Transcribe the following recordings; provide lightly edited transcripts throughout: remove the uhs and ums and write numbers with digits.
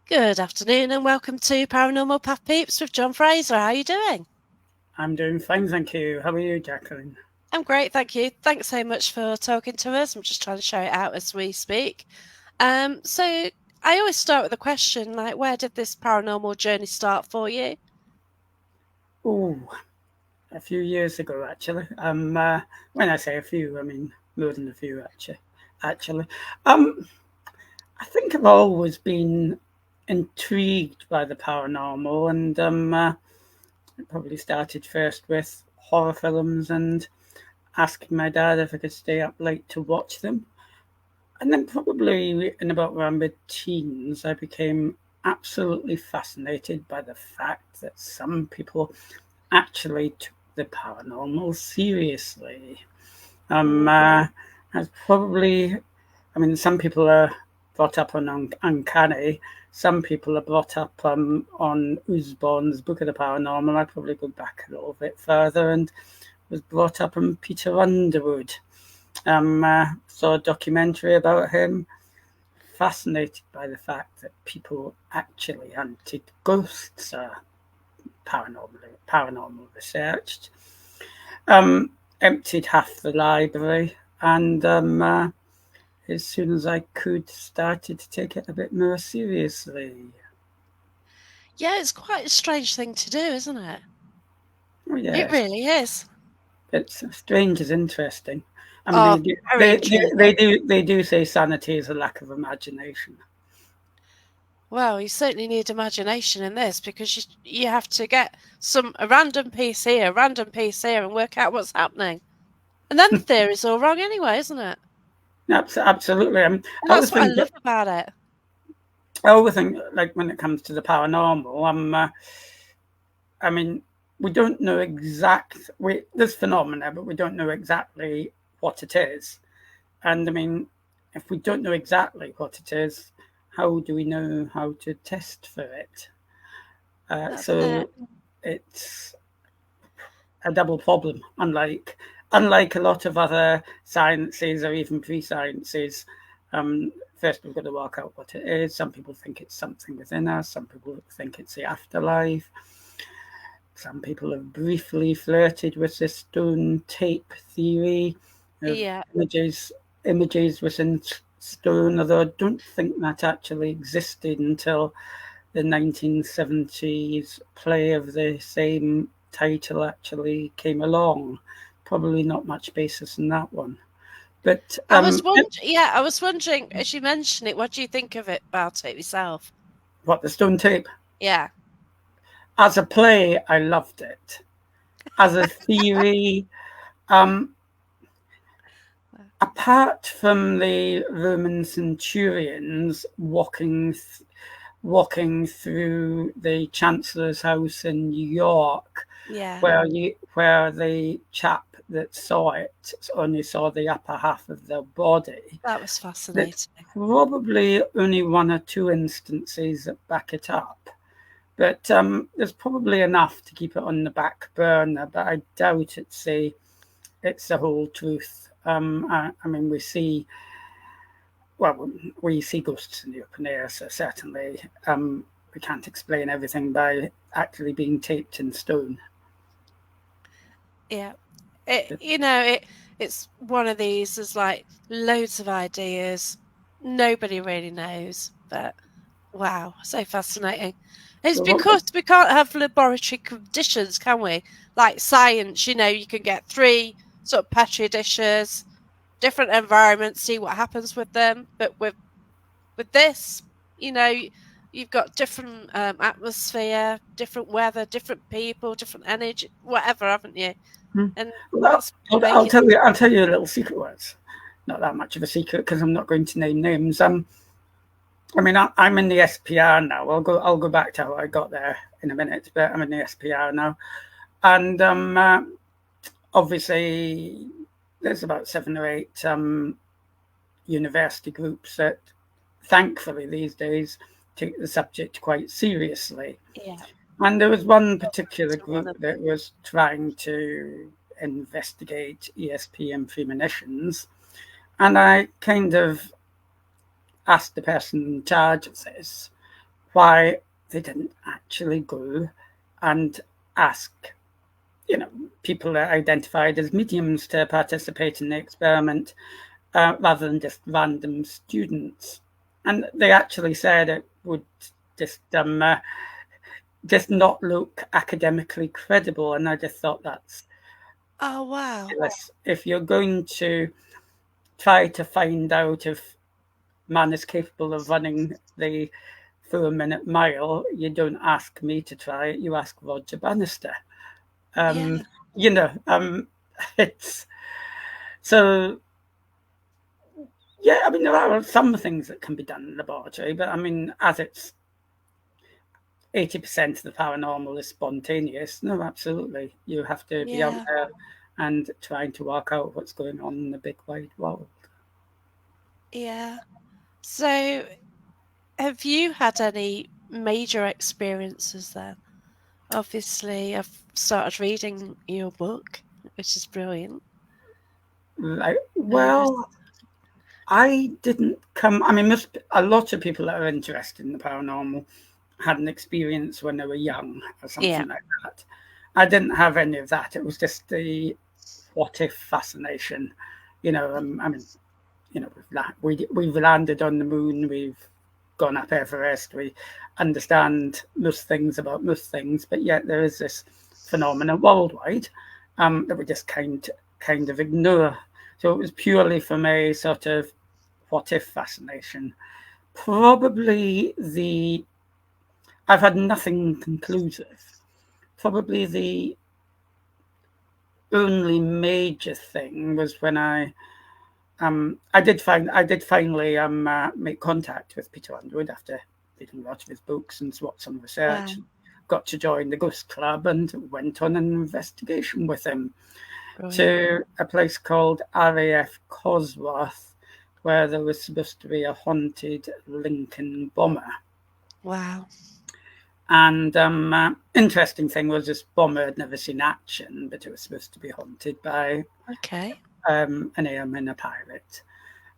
Good afternoon and welcome to Paranormal Peeps with John Fraser. How are you doing? I'm doing fine, thank you. How are you, Jacqueline? I'm great, thank you. Thanks so much for talking to us. I'm just trying to show it out as we speak. So I always start with a question like, where did this paranormal journey start for you? Oh, a few years ago, actually. When I say a few, I mean more than a few, Actually, um, I think I've always been intrigued by the paranormal, and it probably started first with horror films and asking my dad if I could stay up late to watch them. And then probably in about around mid-teens, I became absolutely fascinated by the fact that some people actually took the paranormal seriously. Mm, As probably, I mean, some people are brought up on uncanny. Some people are brought up on Usborne's Book of the Paranormal. I probably go back a little bit further and was brought up on Peter Underwood. Saw a documentary about him. Fascinated by the fact that people actually hunted ghosts, paranormal researched. Um, Emptied half the library, and as soon as I could, started to take it a bit more seriously. yeah, it's quite a strange thing to do, isn't it? Oh It yes, really is. it's strange is interesting. I mean, Oh, very intriguing. they do say sanity is a lack of imagination. Well, you certainly need imagination in this because you have to get a random piece here, a random piece here, and work out what's happening. And then the theory's all wrong anyway, isn't it? Absolutely. And I always that's what I think love about it. I always think like when it comes to the paranormal, I mean, we don't know this phenomena, but we don't know exactly what it is. And I mean, if we don't know exactly what it is, how do we know how to test for it? That's it. So it's a double problem. Unlike a lot of other sciences or even pre-sciences, first we've got to work out what it is. Some people think it's something within us. Some people think it's the afterlife. Some people have briefly flirted with this stone tape theory of Yeah, images within stone, although I don't think that actually existed until the 1970s play of the same title actually came along. Probably not much basis in that one. But I was wondering, as you mentioned it, what do you think of it about it yourself? what, the stone tape? Yeah. As a play, I loved it. As a theory, um, apart from the Roman centurions walking through the Chancellor's house in New York, Yeah, where the chap that saw it only saw the upper half of their body. that was There's fascinating. probably only one or two instances that back it up. But there's probably enough to keep it on the back burner. But I doubt it's the whole truth. I mean, we see ghosts in the open air, so certainly we can't explain everything by actually being taped in stone. Yeah. But It's one of these, there's like loads of ideas. Nobody really knows, but wow, so fascinating. It's so because we can't have laboratory conditions, can we? Like science, you can get three sort of petri dishes, different environments, see what happens with them. But with this, you know, you've got different atmosphere, different weather, different people, different energy, whatever, haven't you? hmm. And Well, that's what make it. I'll tell you a little secret. Well, it's not that much of a secret because I'm not going to name names. I mean, I'm in the SPR now. I'll go back to how I got there in a minute, but I'm in the SPR now, and obviously there's about 7 or 8 university groups that, thankfully, these days take the subject quite seriously. Yeah, And there was one particular to one group of that was trying to investigate ESP and premonitions, and I kind of asked the person in charge of this, why they didn't actually go and ask, you know, people that identified as mediums to participate in the experiment rather than just random students. And they actually said it would just just not look academically credible. And I just thought that's Oh, wow. ridiculous. If you're going to try to find out if man is capable of running the 4 minute mile, you don't ask me to try it, you ask Roger Bannister. Yeah. Um, you know, it's so yeah, I mean, there are some things that can be done in the laboratory, but I mean, as it's 80% of the paranormal is spontaneous, no, absolutely. You have to be out Yeah. there and trying to work out what's going on in the big wide world. Yeah. So, have you had any major experiences then? Obviously, I've started reading your book, which is brilliant. Like, Uh, well, I didn't come. I mean, a lot of people that are interested in the paranormal had an experience when they were young or yeah. something like that. I didn't have any of that. It was just the what if fascination. I mean, we've landed on the moon, we've gone up Everest, we understand most things about most things, but yet there is this phenomenon worldwide that we just kind of ignore. So it was purely from a sort of what if fascination. Probably the I've had nothing conclusive. Probably the only major thing was when I did finally make contact with Peter Underwood after reading a lot of his books and some Wow. research. Got to join the Ghost Club and went on an investigation with him Brilliant. to a place called RAF Cosworth, where there was supposed to be a haunted Lincoln bomber. Wow. And interesting thing was this bomber had never seen action, but it was supposed to be haunted by Okay. an airman, a pilot.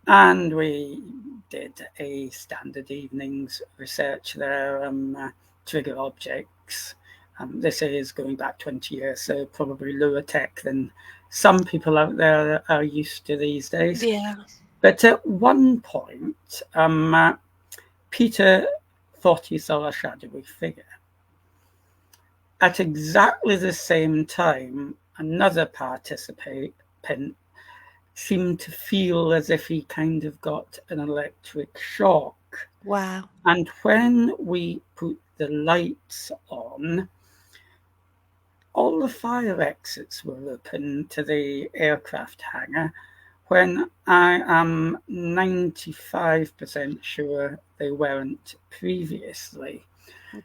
And we did a standard evening's research there, trigger objects. This is going back 20 years, so probably lower tech than some people out there are used to these days. Yeah. But at one point, Peter thought he saw a shadowy figure. At exactly the same time, another participant seemed to feel as if he kind of got an electric shock. Wow. And when we put the lights on, all the fire exits were open to the aircraft hangar when I am 95% sure they weren't previously.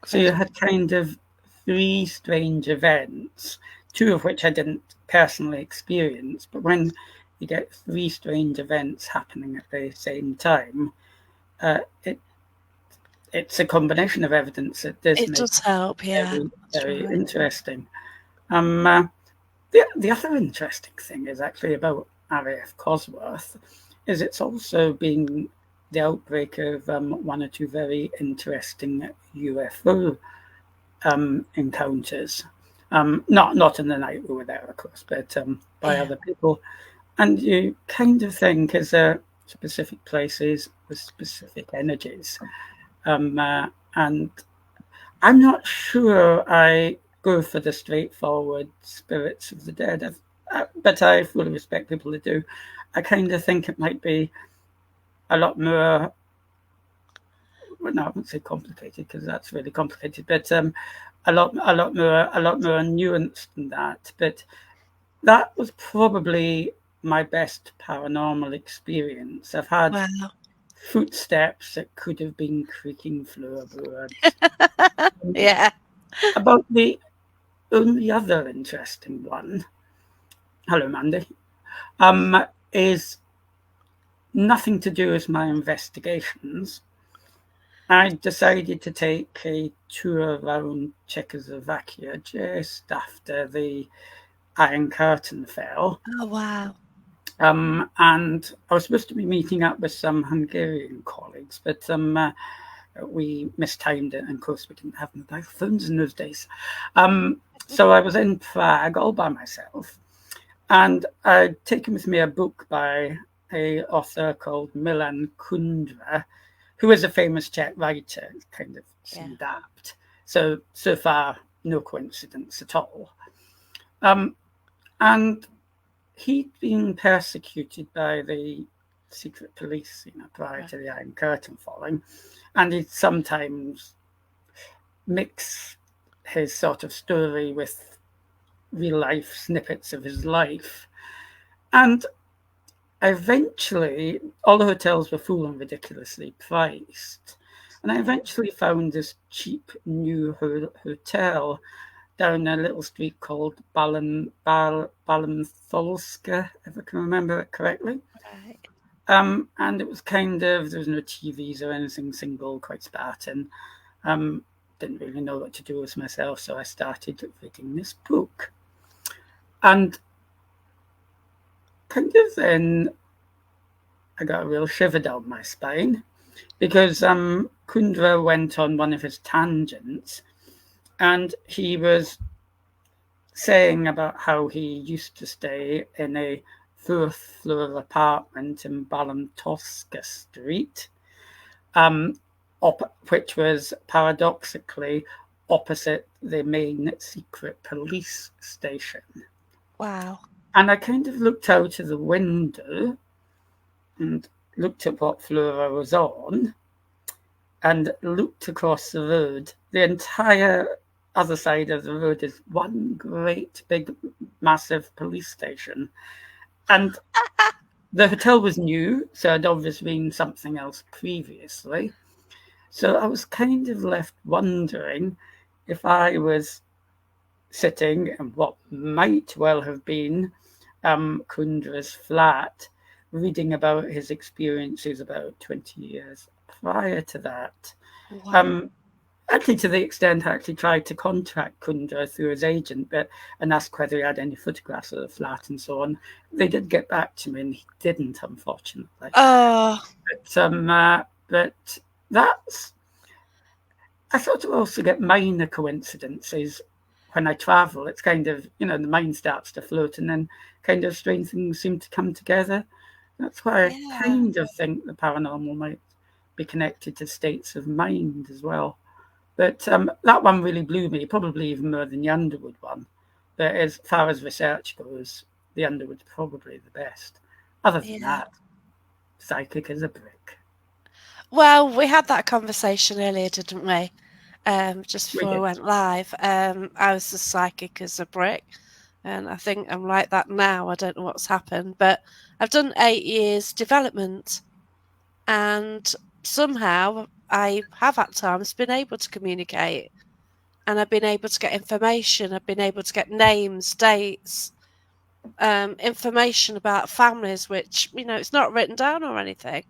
So you Incredible. had kind of three strange events, two of which I didn't personally experience, but when you get three strange events happening at the same time, uh, it it's a combination of evidence that does It make does help. it Yeah. very, That's very right. interesting. The other interesting thing is actually about RAF Cosworth, is it's also been the outbreak of one or two very interesting UFO encounters. Not in the night we were there, of course, but by Yeah. other people. And you kind of think, as there specific places with specific energies, and I'm not sure I go for the straightforward spirits of the dead, but I fully respect people that do. I kind of think it might be a lot more. Well, no, I wouldn't say complicated because that's really complicated, but a lot more nuanced than that. But that was probably my best paranormal experience. I've had Wow. footsteps that could have been creaking floorboards. Yeah. About the only other interesting one, hello, Mandy, is nothing to do with my investigations. I decided to take a tour around Czechoslovakia just after the Iron Curtain fell. Oh, wow. And I was supposed to be meeting up with some Hungarian colleagues, but we mistimed it, and of course we didn't have mobile phones in those days. So I was in Prague all by myself, and I'd taken with me a book by a author called Milan Kundera, who is a famous Czech writer. It's kind of Yeah. seemed apt. So far, no coincidence at all. Um, and he'd been persecuted by the secret police, prior Right. to the Iron Curtain falling, and he'd sometimes mix his sort of story with real life snippets of his life. And eventually, all the hotels were full and ridiculously priced. And I Yeah. eventually found this cheap new hotel down a little street called Balantholska, if I can remember it correctly. Right. And it was kind of, there was no TVs or anything, single, quite Spartan. Um, didn't really know what to do with myself, so I started reading this book. And kind of then I got a real shiver down my spine because Kundra went on one of his tangents, and he was saying about how he used to stay in a fourth floor apartment in Balantoska Street, um, which was paradoxically opposite the main secret police station. Wow. And I kind of looked out of the window and looked at what floor I was on and looked across the road. The entire other side of the road is one great big massive police station. And the hotel was new, so I'd obviously been something else previously. So I was kind of left wondering if I was sitting in what might well have been Kundra's flat, reading about his experiences about 20 years prior to that. Wow. Um, Actually, to the extent I actually tried to contact Kundra through his agent, and ask whether he had any photographs of the flat and so on. They did get back to me, and he didn't, unfortunately. Oh, But that's, I sort of also get minor coincidences when I travel. It's kind of, the mind starts to float, and then kind of strange things seem to come together. That's why I yeah. kind of think the paranormal might be connected to states of mind as well. But that one really blew me, probably even more than the Underwood one. But as far as research goes, the Underwood's probably the best. Other than Yeah. that, psychic as a brick. Well, we had that conversation earlier, didn't we? Just We before we did. went live. I was as psychic as a brick, and I think I'm like that now. I don't know what's happened, but I've done 8 years development, and somehow I have at times been able to communicate, and I've been able to get information. I've been able to get names, dates, information about families, which it's not written down or anything,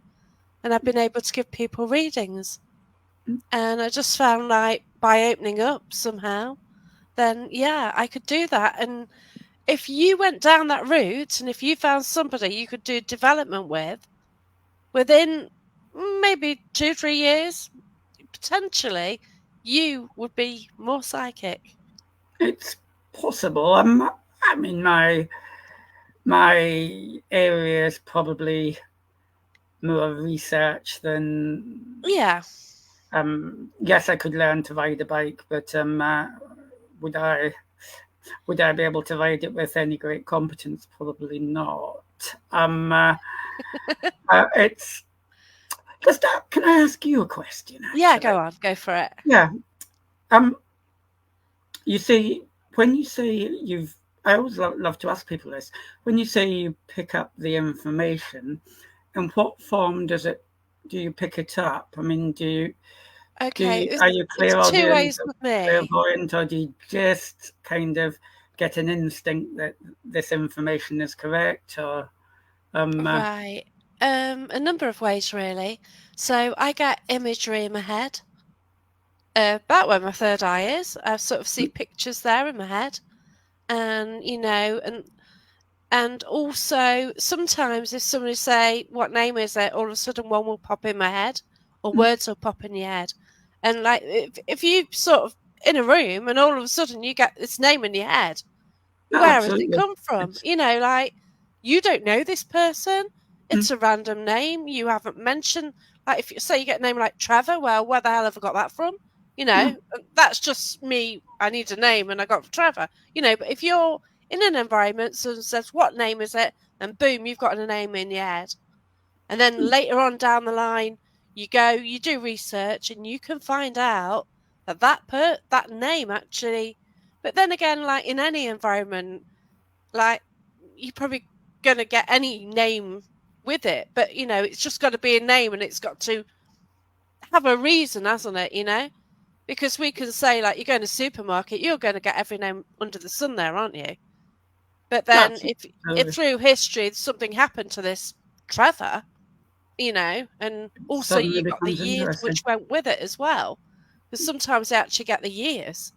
and I've been able to give people readings. And I just found like by opening up somehow, then yeah, I could do that. And if you went down that route and if you found somebody you could do development with within maybe 2, 3 years, potentially you would be more psychic. It's possible. I mean, my area is probably more research than. Yeah, Yes, I could learn to ride a bike, but would I would I be able to ride it with any great competence? Probably not. It's just. Can I ask you a question? yeah, Actually, go on, go for it. yeah. Um, you see, when you say you've, I always love to ask people this. When you say you pick up the information, in what form do you pick it up? I mean, Okay, are it's, you it's two clairaudient ways or with me. clairvoyant, or do you just kind of get an instinct that this information is correct? Or Right. A number of ways really. So I get imagery in my head. About where my third eye is. I sort of see pictures there in my head. And and also sometimes if somebody say, "What name is it?" all of a sudden one will pop in my head, or words will pop in your head. And like if you sort of in a room and all of a sudden you get this name in your head, No, where has it absolutely. come from? It's, Like you don't know this person. mm, It's a random name you haven't mentioned. Like if you say you get a name like Trevor, well, where the hell have I got that from? no, That's just me. I need a name and I got Trevor. But if you're in an environment, someone says, "What name is it?" and boom, you've got a name in your head. And then later on down the line, you do research, and you can find out that name actually. But then again, like in any environment, like you're probably gonna get any name with it, but it's just got to be a name, and it's got to have a reason, hasn't it? Because we can say like you're going to supermarket, you're going to get every name under the sun there, aren't you? But then if absolutely. through history something happened to this Trevor, and also Suddenly you got the becomes years interesting. which went with it as well, because sometimes they actually get the years,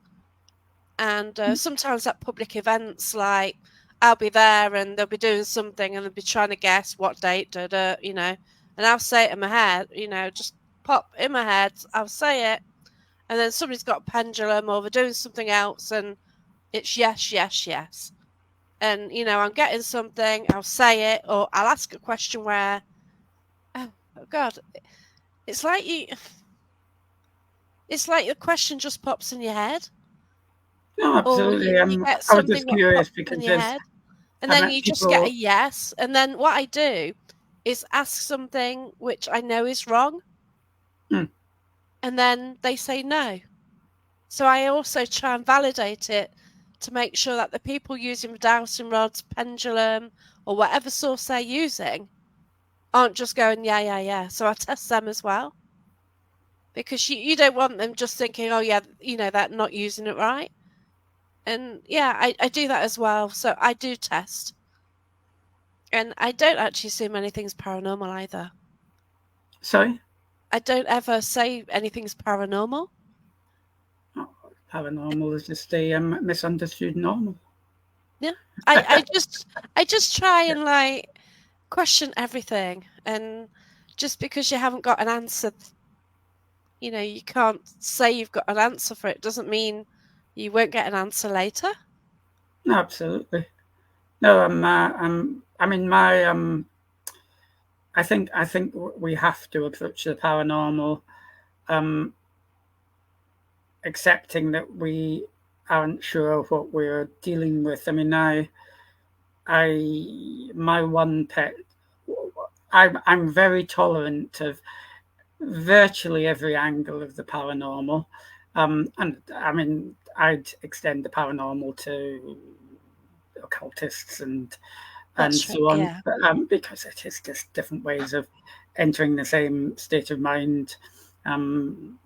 and sometimes at public events, like I'll be there and they'll be doing something and they'll be trying to guess what date, and I'll say it in my head, just pop in my head, I'll say it, and then somebody's got a pendulum or they're doing something else, and it's yes, yes, yes, and I'm getting something, I'll say it, or I'll ask a question where, oh God, it's like you. It's like the question just pops in your head, No, or absolutely. you get I was something just what curious pops in because your head, and I've then met you just get a people. yes. And then what I do is ask something which I know is wrong, Hmm, and then they say no. So I also try and validate it to make sure that the people using the dowsing rods, pendulum, or whatever source they're using aren't just going, yeah, yeah, yeah. So I test them as well, because you don't want them just thinking, oh, yeah, they're not using it right. And yeah, I do that as well. So I do test. And I don't actually see many things paranormal either. sorry. I don't ever say anything's paranormal. Oh, paranormal is just a misunderstood normal. Yeah. I just try and like question everything, and just because you haven't got an answer, you can't say you've got an answer for it doesn't mean you won't get an answer later. No, absolutely. No, I mean, my I think we have to approach the paranormal, um, accepting that we aren't sure what we're dealing with. I mean, my one pet. I'm very tolerant of virtually every angle of the paranormal, and I mean, I'd extend the paranormal to occultists and That's right. so on, Yeah. because it is just different ways of entering the same state of mind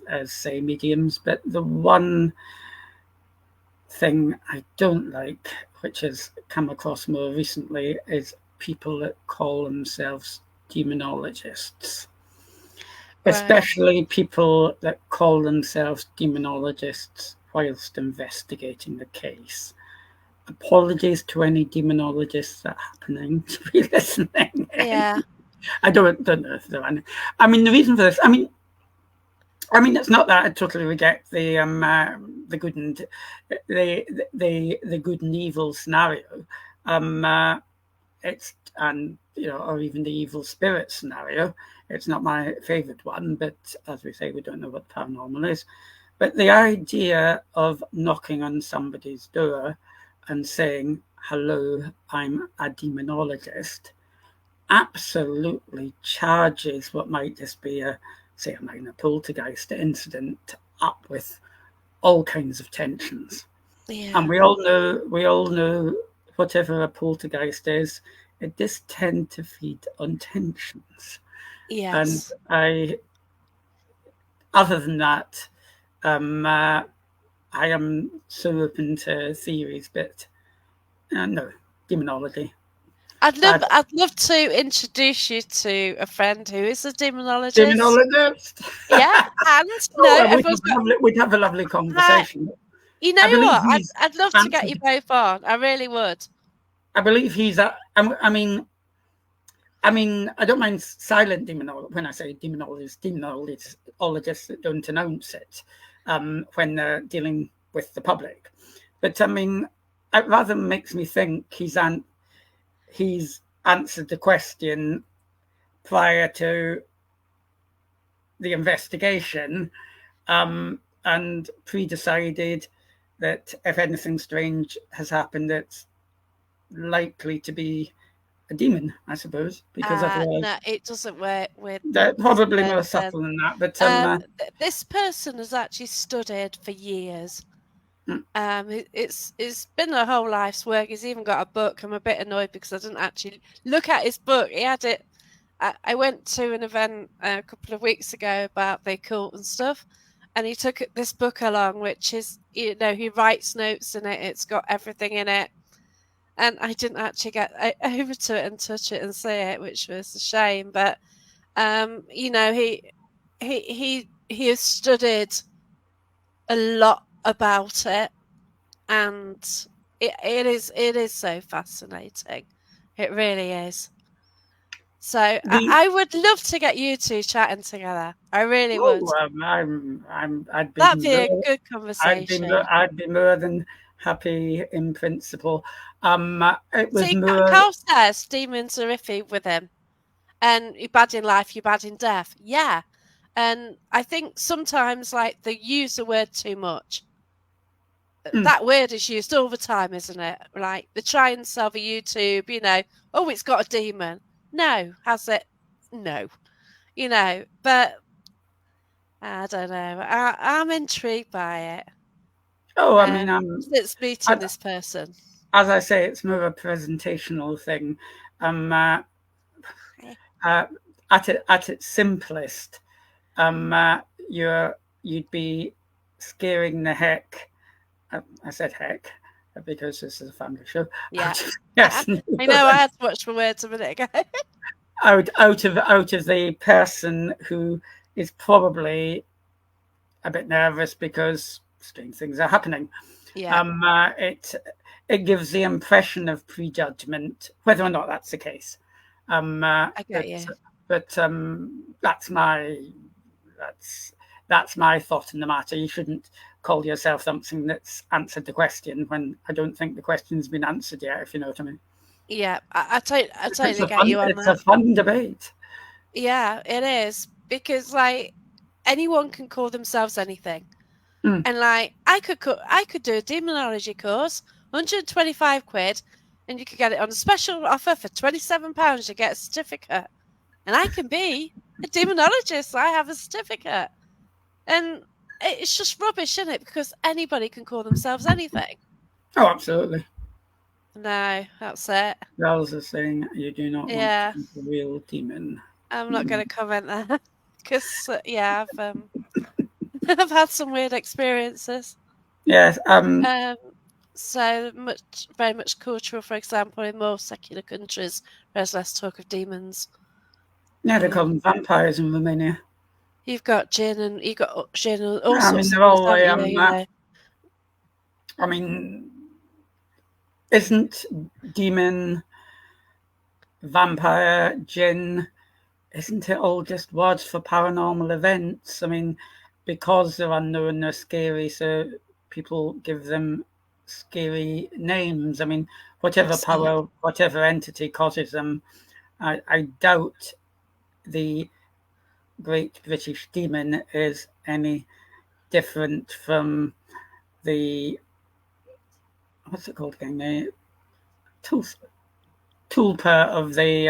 as, say, mediums. But the one thing I don't like, which has come across more recently, is people that call themselves demonologists, Right. especially people that call themselves demonologists whilst investigating the case. Apologies to any demonologists that are happening to be listening. Yeah. I don't know if there are any. I mean, the reason for this, I mean, it's not that I totally reject the good and the good and evil scenario. It's and or even the evil spirit scenario. It's not my favourite one, but as we say, we don't know what paranormal is. But the idea of knocking on somebody's door and saying, "Hello, I'm a demonologist," absolutely charges what might just be say, a minor poltergeist incident up with all kinds of tensions. And Yeah. we all know whatever a poltergeist is, it does tend to feed on tensions. And Yes. other than that, I am so open to theories, but no, demonology, bad. I'd love to introduce you to a friend who is a demonologist. Demonologist. Yeah, and Oh, no, we'd everyone's have, got. lovely, we'd have a lovely I, conversation. you I know believe what? he's I'd love to get you fancy. both on. I really would. I believe he's. I mean, I mean, I don't mind silent demonologists. When I say demonologists that don't announce it when they're dealing with the public. But I mean, it rather makes me think he's answered the question prior to the investigation and pre-decided that if anything strange has happened, it's likely to be a demon, I suppose, because otherwise No, it doesn't work with they're this probably more person. subtle than that. But This person has actually studied for years. It's been a whole life's work. He's even got a book. I'm a bit annoyed because I didn't actually look at his book. He had it. I went to an event a couple of weeks ago about the occult and stuff, and he took this book along, which is, you know, he writes notes in it. It's got everything in it, and I didn't actually get over to it and touch it and see it, which was a shame. But you know, he has studied a lot about it, and it is so fascinating. It really is. So the I would love to get you two chatting together. I really would. oh, I'd be That'd be a more, good conversation. I'd be more than happy in principle. It was See, more. Carl says demons are iffy with him, and you're bad in life, you're bad in death. Yeah, and I think sometimes like they use the word too much. That word is used all the time, isn't it? Like they try and sell the YouTube, you know, oh, it's got a demon. No, has it? No, you know, but I don't know. I'm intrigued by it. Oh, I mean, Since meeting this person. as I say, it's more a presentational thing. Um, uh, Eh, at its simplest, you'd be scaring the heck. I said heck because this is a family show. yeah. Yes, I know I had to watch the words a minute ago. out of the person who is probably a bit nervous because strange things are happening. Yeah, It gives the impression of prejudgment, whether or not that's the case. I get you. But that's that's my thought in the matter. You shouldn't call yourself something that's answered the question when I don't think the question's been answered yet. If you know what I mean. Yeah, I totally get you on It's a that. fun debate. Yeah, it is because like anyone can call themselves anything, Mm. and like I could do a demonology course, £125, and you could get it on a special offer for £27. You get a certificate, and I can be a demonologist. I have a certificate, and it's just rubbish, isn't it? Because anybody can call themselves anything. Oh, absolutely. No, that's it. Wells is saying you do not want to Yeah, meet the real demon. I'm not going to comment there because yeah, I've had some weird experiences. Yes. Um, so much, very much cultural. For example, in more secular countries, there's less talk of demons. Yeah, they call them vampires in Romania. You've got gin and all I mean, sorts of they're things, all. haven't you? You know. I mean, isn't demon, vampire, jinn? Isn't it all just words for paranormal events? I mean, because they're unknown, they're scary, so people give them scary names. I mean, whatever That's it. power, whatever entity causes them, I doubt the Great British Demon is any different from the what's it called again? The tulpa of the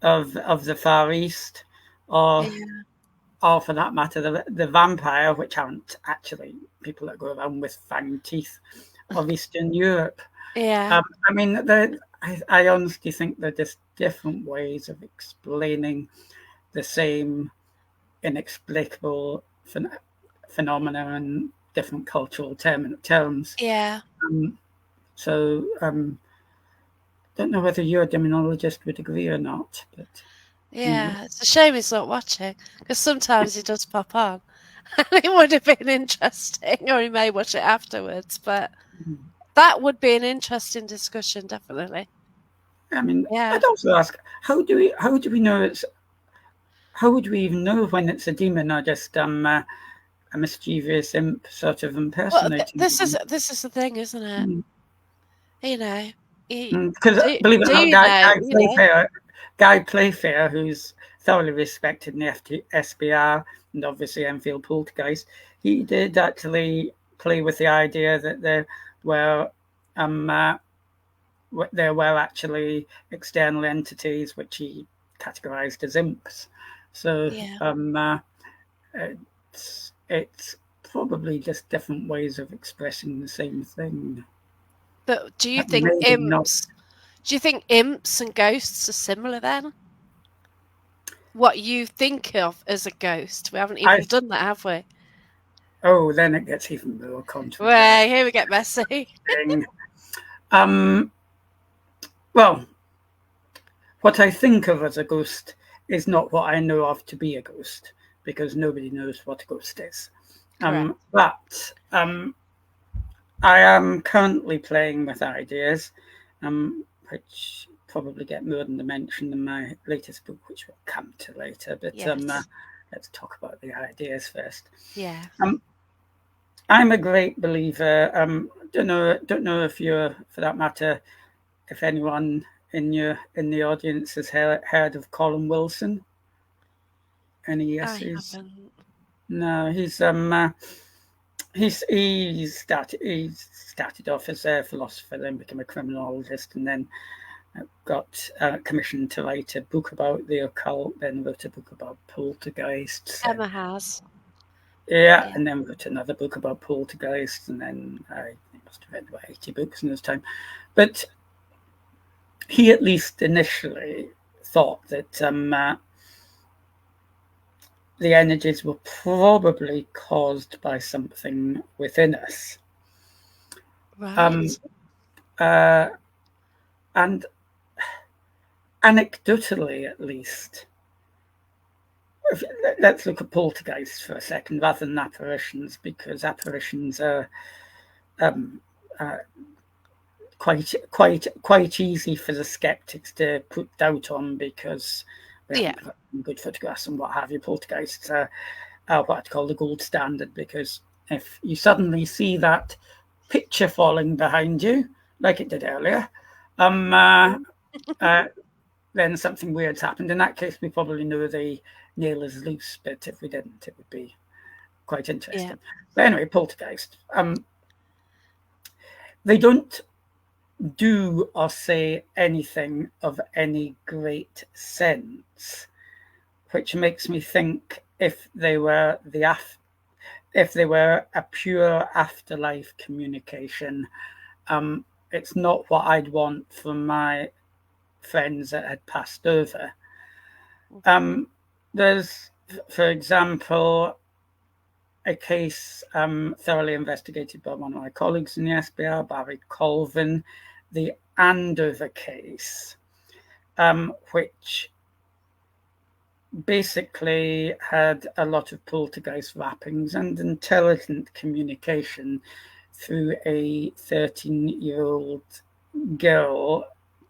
of the Far East, or Yeah, for that matter, the vampire, which aren't actually people that go around with fang teeth, of Eastern Europe. yeah, I mean, I honestly think they're just different ways of explaining the same inexplicable phenomena in different cultural terms. yeah, So, don't know whether your demonologist would agree or not, but mm, yeah. It's a shame he's not watching because sometimes he does pop on, and it would have been interesting, or he may watch it afterwards. But that would be an interesting discussion, definitely. I mean, Yeah. I'd also ask, how do we know it's how would we even know when it's a demon or just a mischievous imp sort of Well, impersonating someone? this is the thing, isn't it? You know, you, Because believe it or do not, you know? You know? Guy Playfair, who's thoroughly respected in the SBR and obviously Enfield Poltergeist, he did actually play with the idea that were um, uh, there were actually external entities which he categorized as imps. So Yeah. it's probably just different ways of expressing the same thing. But do you think Maybe not. imps? Do you think imps and ghosts are similar then? What you think of as a ghost? We haven't I even done that, have we? Oh, then it gets even more Well, controversial. here we get messy. Um, well, what I think of as a ghost is not what I know of to be a ghost, because nobody knows what a ghost is. Correct. But I am currently playing with ideas, which probably get more than the mention in my latest book, which we'll come to later. But Yes. let's talk about the ideas first. Yeah. Um, I'm a great believer. Don't know if you're, for that matter, if anyone in the audience has heard of Colin Wilson. Any I yeses? haven't. No, he started off as a philosopher, then became a criminologist, and then got commissioned to write a book about the occult. Then wrote a book about poltergeists. Emma has. Yeah, Yeah. and then wrote another book about poltergeists, and then I must have read about 80 books in his time. But he at least initially thought that the energies were probably caused by something within us. Um, Right. uh, and anecdotally, at least, let's look at poltergeists for a second rather than apparitions, because apparitions are um, uh, quite easy for the skeptics to put doubt on because we Yeah. haven't got good photographs and what have you. Poltergeists are what I call the gold standard, because if you suddenly see that picture falling behind you, like it did earlier, um, uh, uh, then something weird's happened. In that case, we probably know the nail is loose, but if we didn't, it would be quite Yeah. interesting. But anyway, poltergeist. They don't do or say anything of any great sense, which makes me think if they were a pure afterlife communication, it's not what I'd want from my friends that had passed over. There's, for example, a case thoroughly investigated by one of my colleagues in the SBR, Barry Colvin, the Andover case, which basically had a lot of poltergeist wrappings and intelligent communication through a 13-year-old girl.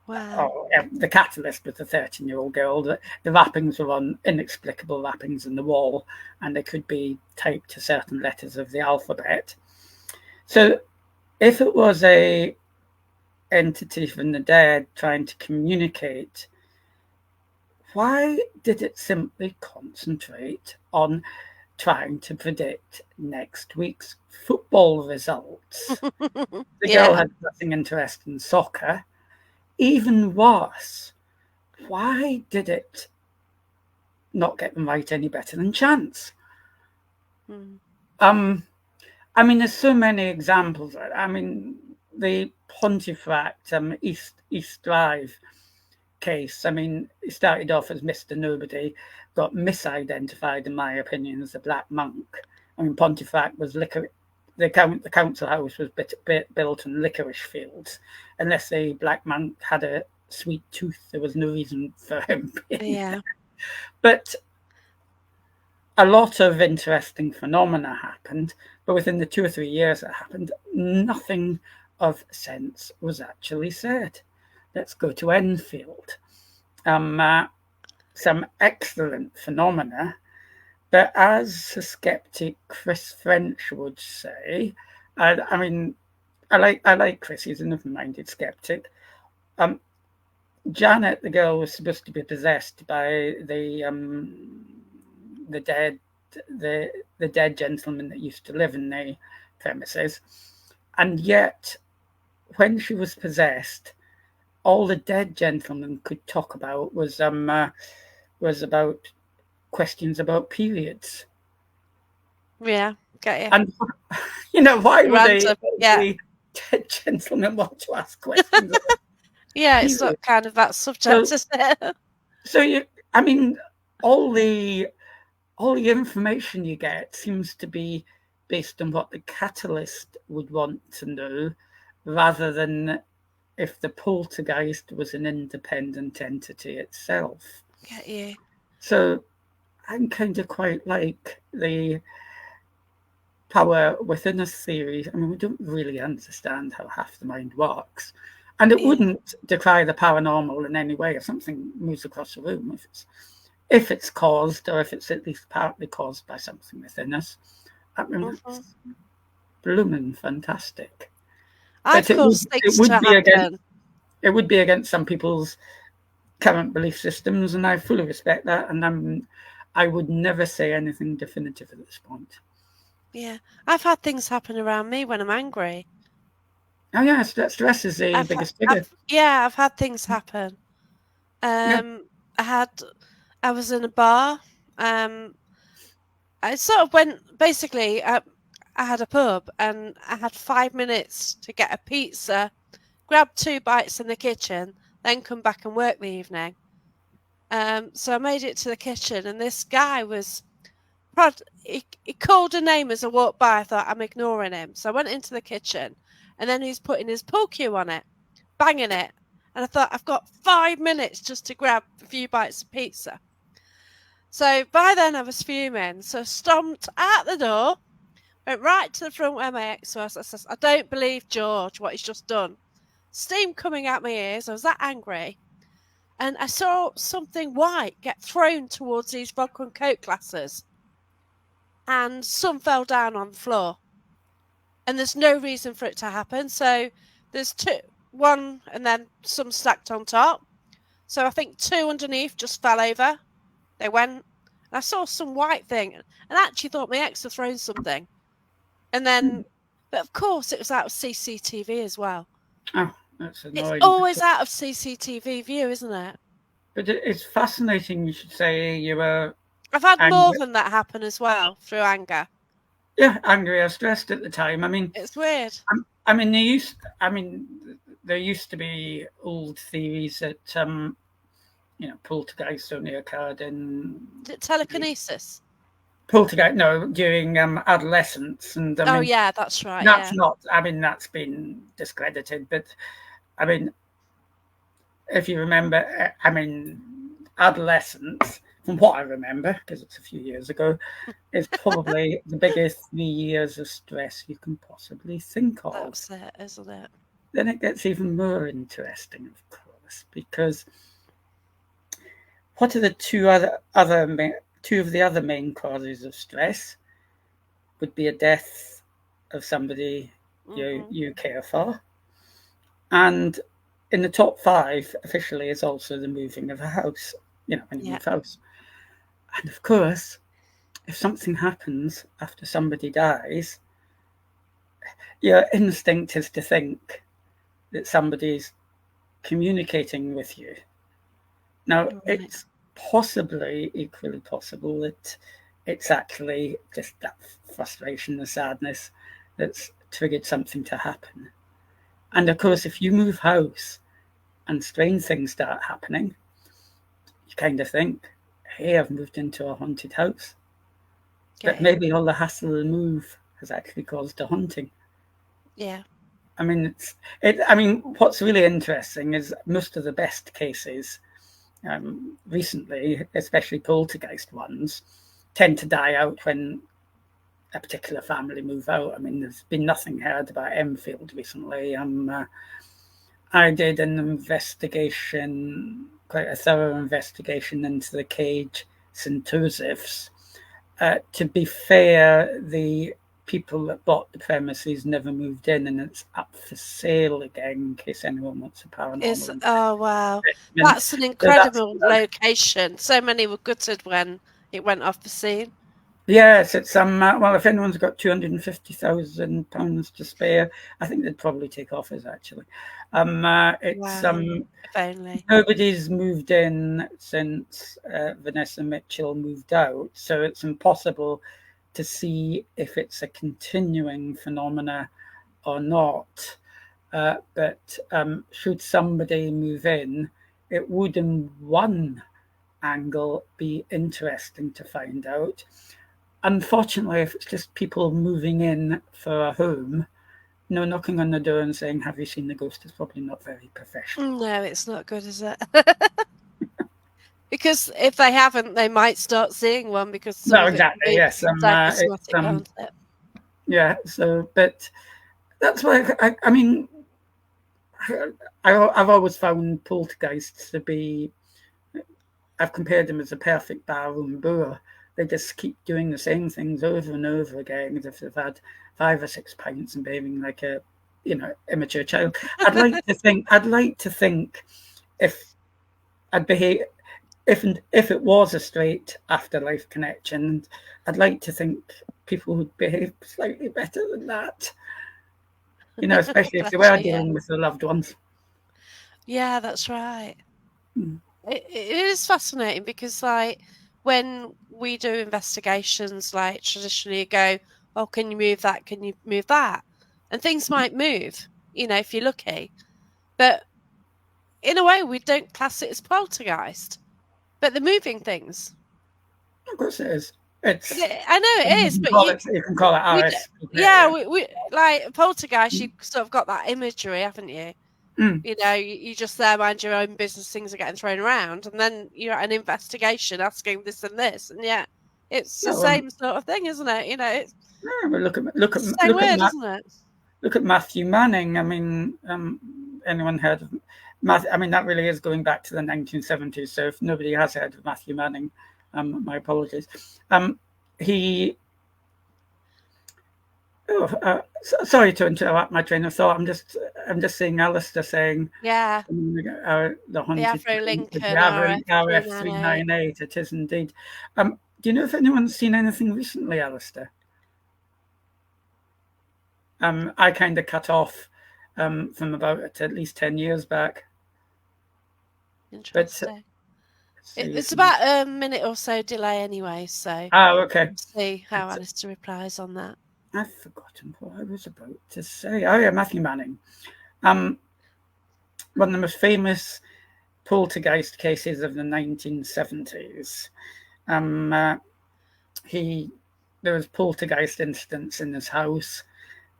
Wow. Oh, yeah, the catalyst was a 13-year-old girl. The wrappings were on inexplicable wrappings in the wall, and they could be typed to certain letters of the alphabet. So if it was a entity from the dead trying to communicate, why did it simply concentrate on trying to predict next week's football results? The girl Yeah. had nothing interest in soccer. Even worse, why did it not get them right any better than chance? Mm. Um, I mean, there's so many examples. I mean, the Pontefract East Drive case. I mean, it started off as Mr. Nobody, got misidentified, in my opinion, as a black monk. I mean, Pontefract was the council house was built on licorice fields. Unless the black monk had a sweet tooth, there was no reason for him being there. Yeah. But a lot of interesting phenomena happened, but within the 2 or 3 years that happened, nothing of sense was actually said. let's go to Enfield. Some excellent phenomena, but as a skeptic, Chris French would say, I mean, I like Chris. He's an open-minded skeptic. Janet, the girl, was supposed to be possessed by the dead the dead gentleman that used to live in the premises, and yet when she was possessed, all the dead gentleman could talk about was about questions about periods. Yeah, get you. And why would Random. Yeah. a dead gentleman want to ask questions about Yeah, it's periods? not kind of that subject, So, is it? I mean, all the information you get seems to be based on what the catalyst would want to know, rather than if the poltergeist was an independent entity itself. Get you. So I'm kind of quite like the power within us theory. I mean, we don't really understand how half the mind works. And it Yeah. wouldn't decry the paranormal in any way if something moves across the room, if it's caused, or if it's at least partly caused by something within us. I mean, that's blooming fantastic. I've But caused things to happen. it would be against some people's current belief systems, and I fully respect that. And I would never say anything definitive at this point. Yeah, I've had things happen around me when I'm angry. Oh yeah, stress is the biggest trigger. I've had things happen. Yeah. I was in a bar. I sort of went, basically, I had a pub and I had 5 minutes to get a pizza, grab 2 bites in the kitchen, then come back and work the evening. So I made it to the kitchen and this guy was, he called a name as I walked by. I thought, I'm ignoring him. So I went into the kitchen and then he's putting his pull cue on it, banging it. And I thought, I've got 5 minutes just to grab a few bites of pizza. So by then I was fuming. So I stomped out the door, went right to the front where my ex was. I said, I don't believe George, what he's just done. Steam coming out my ears. I was that angry. And I saw something white get thrown towards these vodka and Coke glasses. And some fell down on the floor. And there's no reason for it to happen. So there's one and then some stacked on top. So I think 2 underneath just fell over. They went, and I saw some white thing and actually thought my ex had thrown something. And then, but of course it was out of CCTV as well. Oh, that's annoying. It's always out of CCTV view, isn't it? But it's fascinating. You should say you were. I've had more than that happen as well through anger. Yeah, angry or stressed at the time. I mean, it's weird. There used to be old theories that poltergeist only occurred in. Is it telekinesis? Poltergeist, no, during adolescence, and yeah, that's right. That's not. I mean, that's been discredited, but I mean, if you remember, adolescence, from what I remember, because it's a few years ago, is probably the biggest 3 years of stress you can possibly think of. That's it, isn't it? Then it gets even more interesting, of course, because what are the two of the other main causes of stress? Would be a death of somebody you care for, and in the top 5 officially is also the moving of a house. When you move house, and of course, if something happens after somebody dies, your instinct is to think that somebody's communicating with you. Now, it's possibly equally possible that it's actually just that frustration and sadness that's triggered something to happen. And of course, if you move house and strange things start happening, you kind of think, hey, I've moved into a haunted house. Okay. But maybe all the hassle of the move has actually caused a haunting. Yeah. I mean, what's really interesting is most of the best cases recently, especially poltergeist ones, tend to die out when a particular family move out. I mean, there's been nothing heard about Enfield recently. I did an investigation, quite a thorough investigation into the cage St. Joseph's. To be fair, the people that bought the premises never moved in, and it's up for sale again in case anyone wants a paranormal Oh wow, investigation. that's an So that's incredible location. So many were gutted when it went off the scene. yes, it's well, if anyone's got £250,000 to spare, I think they'd probably take offers actually. It's Wow, if only. nobody's moved in since Vanessa Mitchell moved out, so it's impossible to see if it's a continuing phenomena or not. But should somebody move in, it would, in one angle, be interesting to find out. Unfortunately, if it's just people moving in for a home, no knocking on the door and saying, "Have you seen the ghost?" is probably not very professional. No, it's not good, is it? Because if they haven't, they might start seeing one because some No, of it can exactly. be Yes, it's psychosomatic, can't it? yeah. So, but that's why I mean, I've always found poltergeists to be. I've compared them as a perfect barroom brewer. They just keep doing the same things over and over again as if they've had 5 or 6 pints and behaving like a, immature child. I'd like to think. I'd like to think if I'd behave. If it was a straight afterlife connection, I'd like to think people would behave slightly better than that. Especially if they Bless were you, yeah. dealing with their loved ones. Yeah, that's right. Mm. It is fascinating because, like, when we do investigations, like, traditionally you go, oh, can you move that? Can you move that? And things might move, if you're lucky. But in a way, we don't class it as poltergeist, but the moving things. Of course, it is. It's I know it is, but you can call it we, RS. yeah, Yeah. we like poltergeist. Mm. You sort of got that imagery, haven't you? Mm. You just there mind your own business, things are getting thrown around, and then you're at an investigation asking this and this, and yeah, it's the No, same sort of thing, isn't it? yeah, but It's the same word, isn't it? look at Matthew Manning. I mean, anyone heard of Matthew? I mean, that really is going back to the 1970s. So if nobody has heard of Matthew Manning, my apologies. He Oh, sorry to interrupt my train of thought. I'm just seeing Alistair saying Yeah, the the haunted Afro train is the Lincoln RF RF 398. 398. It is indeed. Do you know if anyone's seen anything recently, Alistair? I kind of cut off from about at least 10 years back, but Interesting. see. It's about a minute or so delay anyway, so Oh, okay. we'll see how It's, Alistair replies on that. I've forgotten what I was about to say. Oh yeah, Matthew Manning. Um, One of the most famous poltergeist cases of the 1970s. Um, uh, he There was poltergeist incidents in his house.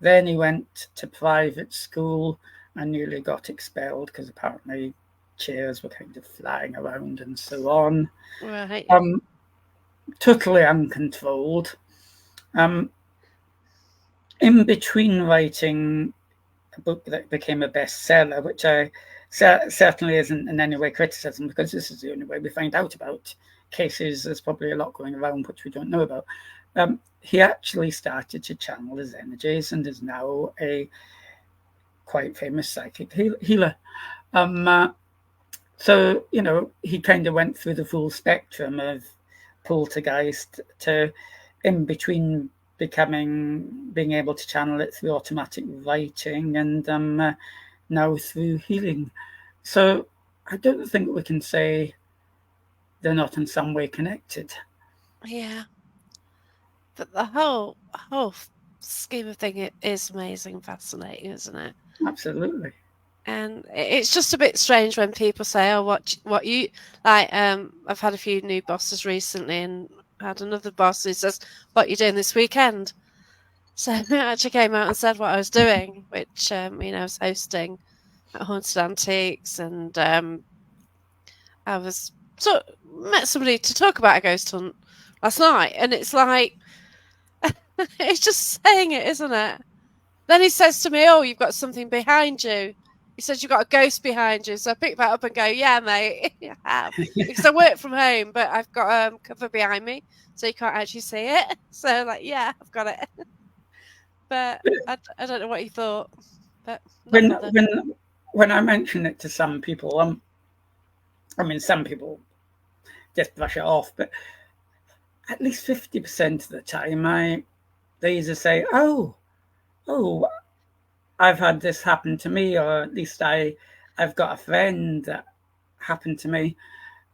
Then he went to private school and nearly got expelled because apparently chairs were kind of flying around and so on. Right. Totally uncontrolled. Um, in between writing a book that became a bestseller, which I certainly isn't in any way criticism because this is the only way we find out about cases. There's probably a lot going around which we don't know about. He actually started to channel his energies and is now a quite famous psychic healer. So, he kind of went through the full spectrum of poltergeist to in between being able to channel it through automatic writing and now through healing. So I don't think we can say they're not in some way connected. Yeah. But the whole scheme of thing is amazing, fascinating, isn't it? Absolutely. And it's just a bit strange when people say, "Oh, what you like?" I've had a few new bosses recently, and had another boss who says, "What you doing this weekend?" So I actually came out and said what I was doing, which I was hosting at Haunted Antiques, and I was met somebody to talk about a ghost hunt last night, and it's like it's just saying it, isn't it? Then he says to me, "Oh, you've got something behind you." he says, you've got a ghost behind you. So I pick that up and go, yeah, mate, I have. Because I work from home, but I've got cover behind me, so you can't actually see it. So, like, yeah, I've got it. But I don't know what he thought, but not when bothered. when when I mention it to some people, I mean, some people just brush it off, but at least 50% of the time, they either say, oh, I've had this happen to me, or at least I've got a friend that happened to me,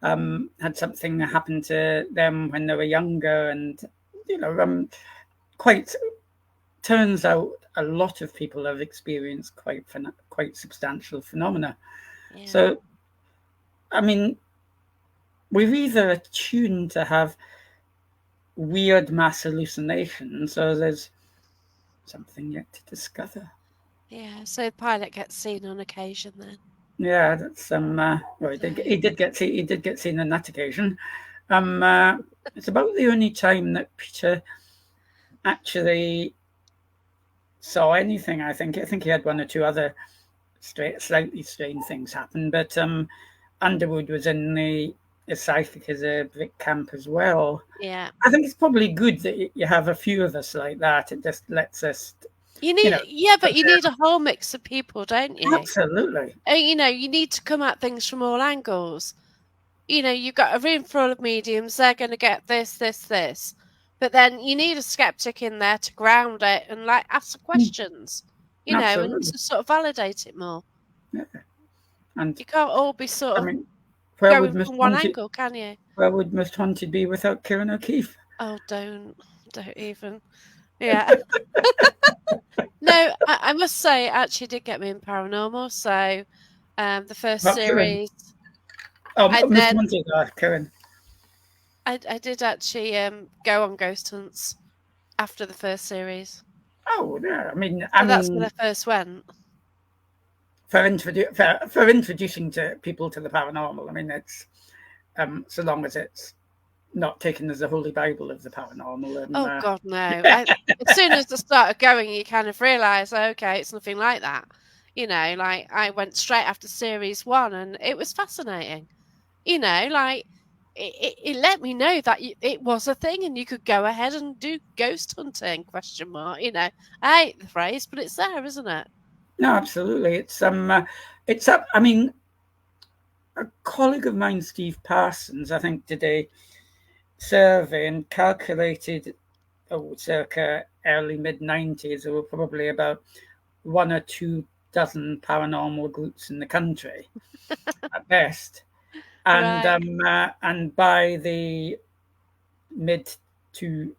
had something happen to them when they were younger, and you know, quite turns out a lot of people have experienced quite substantial phenomena. Yeah. So, I mean, we're either attuned to have weird mass hallucinations, or there's something yet to discover. Yeah. So the pilot gets seen on occasion then. Yeah, that's well, So, he did get seen on that occasion. Um, uh, it's about the only time that Peter actually saw anything. I think he had one or two other slightly strange things happen, but Underwood was in the psychic as a Brick camp as well. yeah. I think it's probably good that you have a few of us like that. It just lets us, You you know, need, yeah, but you need a whole mix of people, don't you? absolutely, And, you need to come at things from all angles. You've got a room full of mediums, they're going to get this, this, this. But then you need a skeptic in there to ground it and like ask the questions, and absolutely, to sort of validate it more. yeah. And You can't all be sort I of mean, where would going Most from one Haunted, angle, can you? where would Most Haunted be without Kieran O'Keefe? Oh, don't even. Yeah. No, I must say, it actually did get me in paranormal. So, the first Not Kieran. series, Oh, I Most then Haunted, Kieran. I did actually go on ghost hunts after the first series. Oh, yeah. So that's when I first went. For introducing to people to the paranormal, I mean, it's so long as it's not taken as the holy bible of the paranormal, and Oh God, no! As soon as I started going, you kind of realise, okay, it's nothing like that. Like I went straight after series one, and it was fascinating. Like it let me know that it was a thing, and you could go ahead and do ghost hunting? Question mark. I hate the phrase, but it's there, isn't it? no, absolutely, it's up. I mean, a colleague of mine, Steve Parsons, I think, did a survey and calculated, circa early mid 90s, there were probably about one or two dozen paranormal groups in the country at best, Right. and by the mid to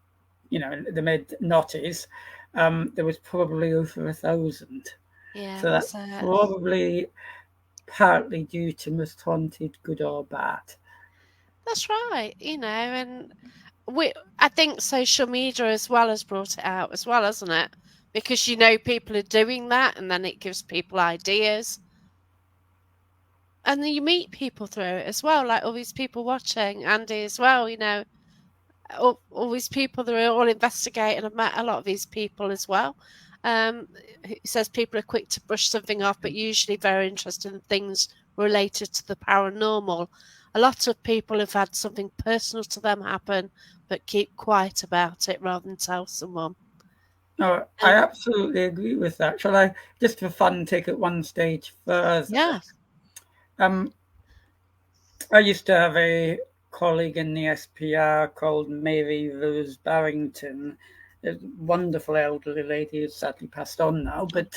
the mid noughties, there was probably over 1,000. Yeah, So that's that's it. probably partly due to Most Haunted, good or bad. That's right. And I think social media as well has brought it out as well, hasn't it? Because people are doing that, and then it gives people ideas, and then you meet people through it as well, like all these people watching Andy as well. All these people that are all investigating. I've met a lot of these people as well. He says people are quick to brush something off, but usually very interested in things related to the paranormal. A lot of people have had something personal to them happen, but keep quiet about it rather than tell someone. No, I And absolutely agree with that. Shall I, just for fun, take it one stage further? yeah, Um, I used to have a colleague in the SPR called Mary Rose Barrington, a wonderful elderly lady who's sadly passed on now, but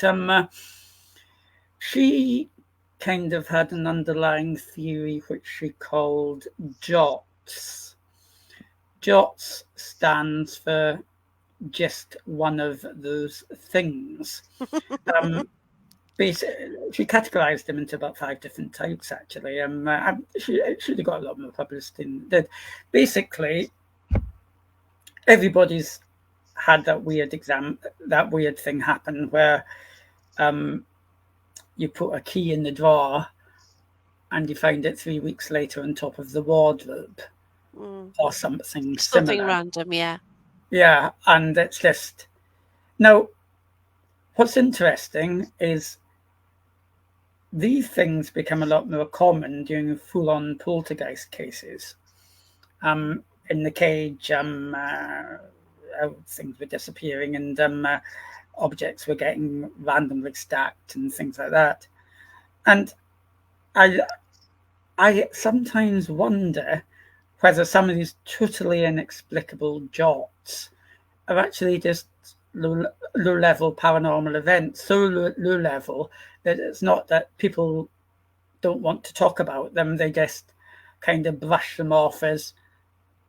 she kind of had an underlying theory which she called JOTS. JOTS stands for just one of those things. Um, she categorized them into about 5 different types, actually. She should have got a lot more publicity than did. Basically, everybody's had that weird thing happen where um, you put a key in the drawer and you find it 3 weeks later on top of the wardrobe mm, or something something similar. random. Yeah, Yeah, and it's just now. What's interesting is these things become a lot more common during full-on poltergeist cases. In the cage, things were disappearing and objects were getting randomly stacked and things like that. And I, I sometimes wonder whether some of these totally inexplicable jots are actually just low level paranormal events, so low level that it's not that people don't want to talk about them, they just kind of brush them off as,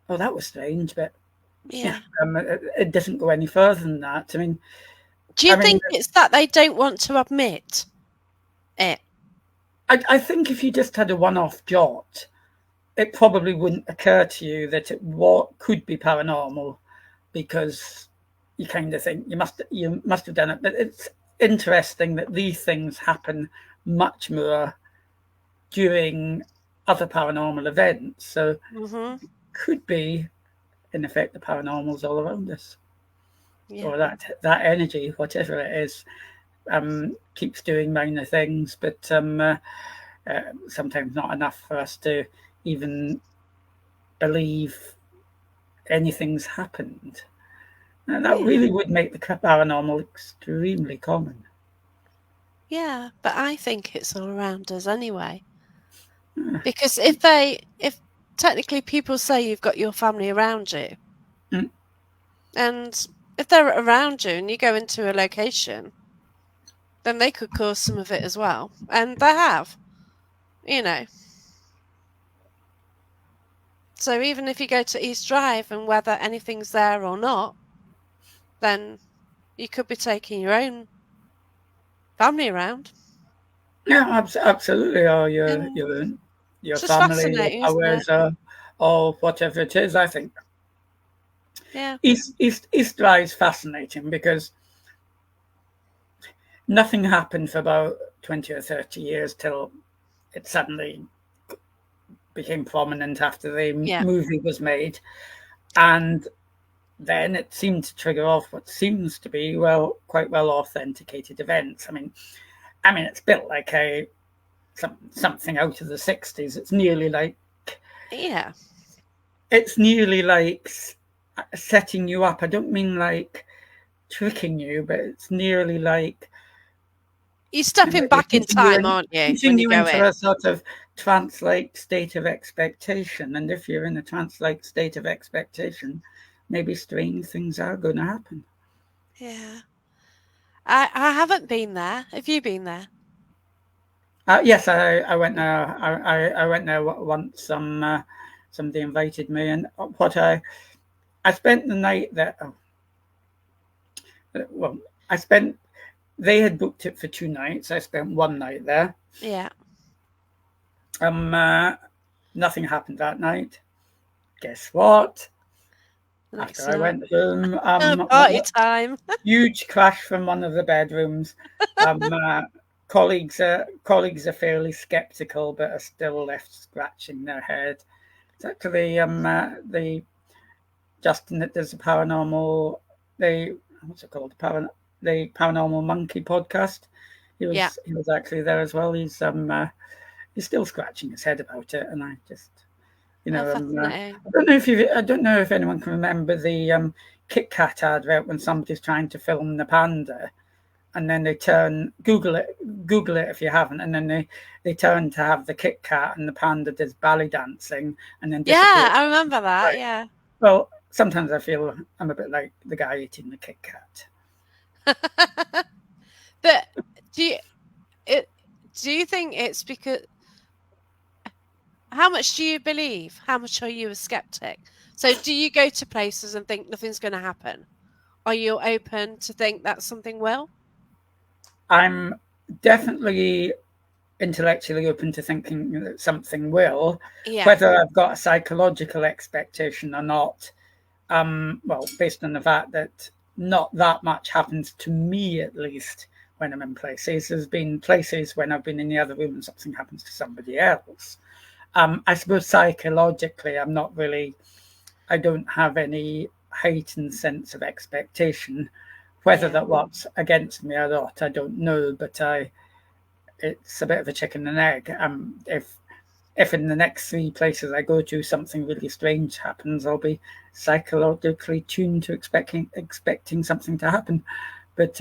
oh, that was strange, but yeah, Yeah. it doesn't go any further than that. Do you I mean, think it's that they don't want to admit it? I think if you just had a one-off jot, it probably wouldn't occur to you that it could be paranormal because you kind of think you must have done it. But it's interesting that these things happen much more during other paranormal events. So Mm-hmm. could be in effect the paranormal's all around us, Yeah. or that energy, whatever it is, keeps doing minor things, but sometimes not enough for us to even believe anything's happened. And that Yeah. really would make the paranormal extremely common. Yeah. But I think it's all around us anyway. Uh, Because if technically people say you've got your family around you, mm, and if they're around you and you go into a location, then they could cause some of it as well. And they have, you know. So even if you go to East Drive and whether anything's there or not, then you could be taking your own family around. yeah, absolutely. Or your And your your it's just family, your fascinating, isn't it? powers, or whatever it is. I think Yeah. East Dry is fascinating because nothing happened for about 20 or 30 years till it suddenly became prominent after the Yeah. movie was made, and then it seemed to trigger off what seems to be quite well authenticated events. I mean, it's built like something out of the '60s. Yeah. It's nearly like setting you up. I don't mean like tricking you, but it's nearly like You're stepping back in time, aren't you, when putting you you go into in? a sort of trance-like state of expectation. And if you're in a trance-like state of expectation, maybe strange things are going to happen. Yeah. I haven't been there. Have you been there? Yes, I went there. I went there once. Somebody invited me, and what I spent the night there. Well, I spent. They had booked it for 2 nights. I spent one night there. Yeah. Um, uh, Nothing happened that night. Guess what? The After next I night. went home, Party time. huge crash from one of the bedrooms. Um, uh, colleagues are fairly sceptical, but are still left scratching their head. It's actually the Justin that does the paranormal, the what's it called, the paranormal monkey podcast. He Yeah. was he was actually there as well. He's still scratching his head about it, and I just Oh, fascinating. I don't know if anyone can remember the Kit Kat advert when somebody's trying to film the panda, and then they turn Google it if you haven't, and then they turn to have the Kit Kat, and the panda does ballet dancing, and then Yeah, disappears. I remember that. Right. Yeah. Well, sometimes I feel I'm a bit like the guy eating the Kit Kat. But do you it do you think it's because how much do you believe? How much are you a skeptic? So do you go to places and think nothing's going to happen? Are you open to think that something will? I'm definitely intellectually open to thinking that something will, Yeah. whether I've got a psychological expectation or not. Well, based on the fact that not that much happens to me, at least when I'm in places. There's been places when I've been in the other room and something happens to somebody else. I suppose psychologically, I don't have any heightened sense of expectation. Whether Yeah. that works against me or not, I don't know. But it's a bit of a chicken and egg. If in the next three places I go to something really strange happens, I'll be psychologically tuned to expecting something to happen. But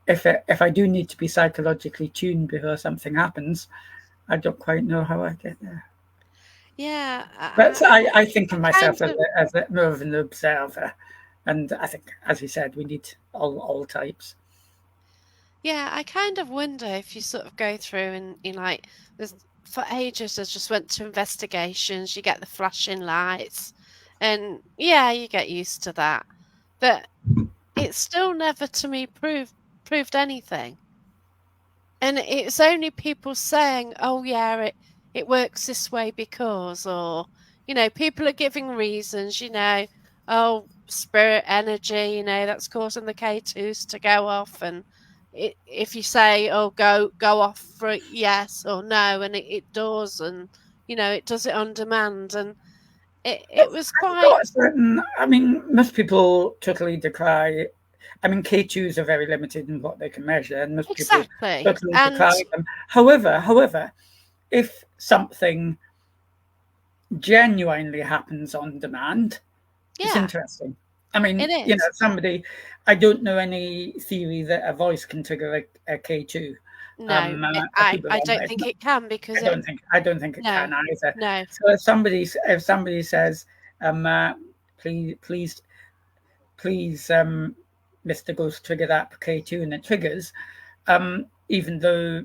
if I do need to be psychologically tuned before something happens, I don't quite know how I get there. Yeah, But I think I of kind myself of as more of an observer, and I think, as you said, we need all types. yeah, I kind of wonder if you sort of go through and you like there's for ages I just went to investigations, you get the flashing lights, and yeah, you get used to that. But it's still never to me proved anything. And it's only people saying, "Oh yeah, it works this way because," or people are giving reasons. Oh, spirit energy. That's causing the K2s to go off, and if you say, "Oh, go off for it, yes or no," and it does, and it does it on demand, and it was I've quite got a certain. I mean, most people totally decry. I mean, K2s are very limited in what they can measure, and most people exactly, totally and decry them. However, if something genuinely happens on demand, it's yeah, interesting. I it mean, is. somebody. I don't know any theory that a voice can trigger a K2. No, I could be I wrong, don't but it's think not. it can because it I don't think it no can either. no So if somebody says, um, uh, please please, Mr. Ghost, trigger that K2, and it triggers, even though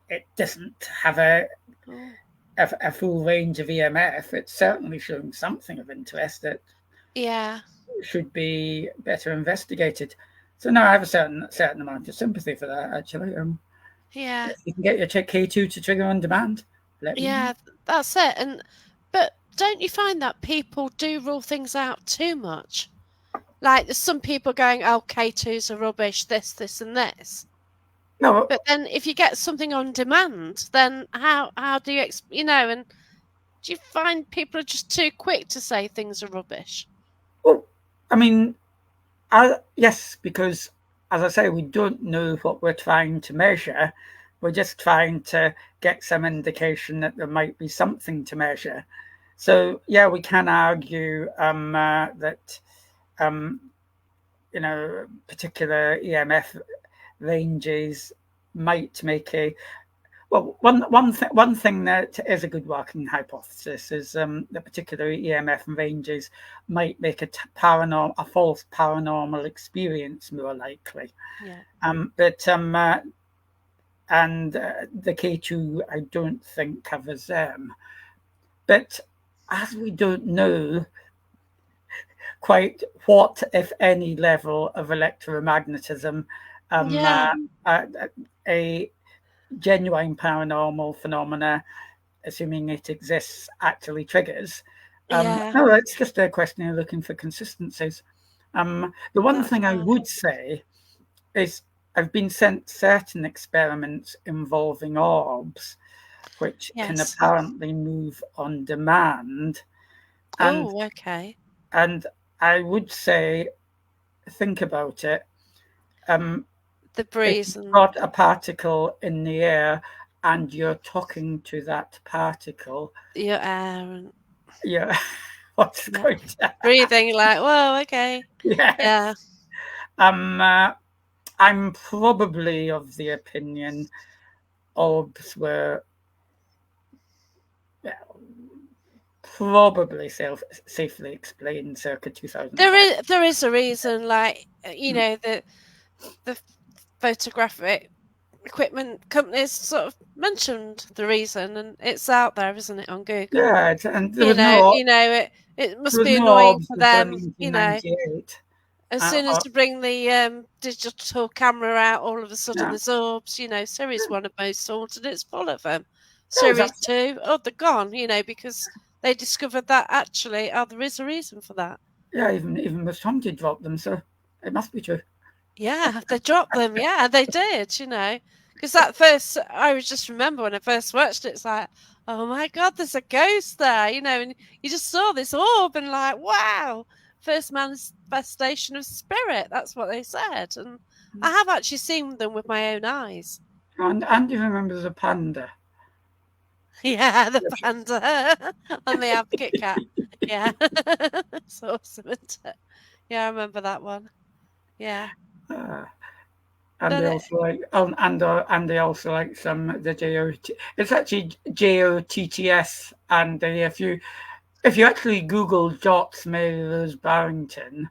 it doesn't have oh, a full range of EMF, it's certainly showing something of interest that yeah. should be better investigated. So now I have a certain amount of sympathy for that. Actually, Yeah, if you can get your K2 to trigger on demand, let me know. yeah, that's it. But don't you find that people do rule things out too much? Like there's some people going, "Oh, K2s are rubbish, this, and this." No, But then if you get something on demand, then how do you and do you find people are just too quick to say things are rubbish? well, I mean, yes, because as I say, we don't know what we're trying to measure. We're just trying to get some indication that there might be something to measure. So yeah, we can argue that um, particular EMF ranges might make a well. One thing that is a good working hypothesis is that particular EMF ranges might make a false paranormal experience more likely. Yeah. But and the K2 I don't think covers them. But as we don't know quite what, if any, level of electromagnetism Yeah. uh, a genuine paranormal phenomena, assuming it exists, actually triggers. Yeah. No, it's just a question of looking for consistencies. The one That's thing I right. would say is I've been sent certain experiments involving orbs, which can Yes. apparently move on demand, and Oh, okay. and I would say, think about it. Um, The if breeze you've and got a particle in the air and you're talking to that particle, your air and yeah, what's yeah. going to Breathing like, whoa, okay. Yeah. yes. Um, uh, I'm probably of the opinion orbs were well, probably safely explained circa There 2005. is there is a reason, like Mm. the photographic equipment companies sort of mentioned the reason, and it's out there, isn't it, on Google? Yeah, and It there must was be no annoying orbs for before them, 1998. as Uh, soon as uh, you bring the digital camera out, all of a sudden yeah, there's orbs. Series one of most haunted, it's full of them. that was Series two, oh, they're gone. Because they discovered that actually, oh, there is a reason for that. yeah. Even Miss Tomty dropped them, so it must be true. Yeah, they dropped them. Yeah, they did. Because that first, I was just remember when I first watched it, it's like, oh my god, there's a ghost there. And you just saw this orb and like, wow, first manifestation of spirit. That's what they said, and I have actually seen them with my own eyes. And Andy remembers a panda. Yeah, the panda and the advocate cat. Yeah. It's awesome, isn't it? Yeah, I remember that one. Yeah. Uh, and But they also like, and they also like some the JOT. It's actually JOTTS, and if you actually Google Jots Mailers Barrington,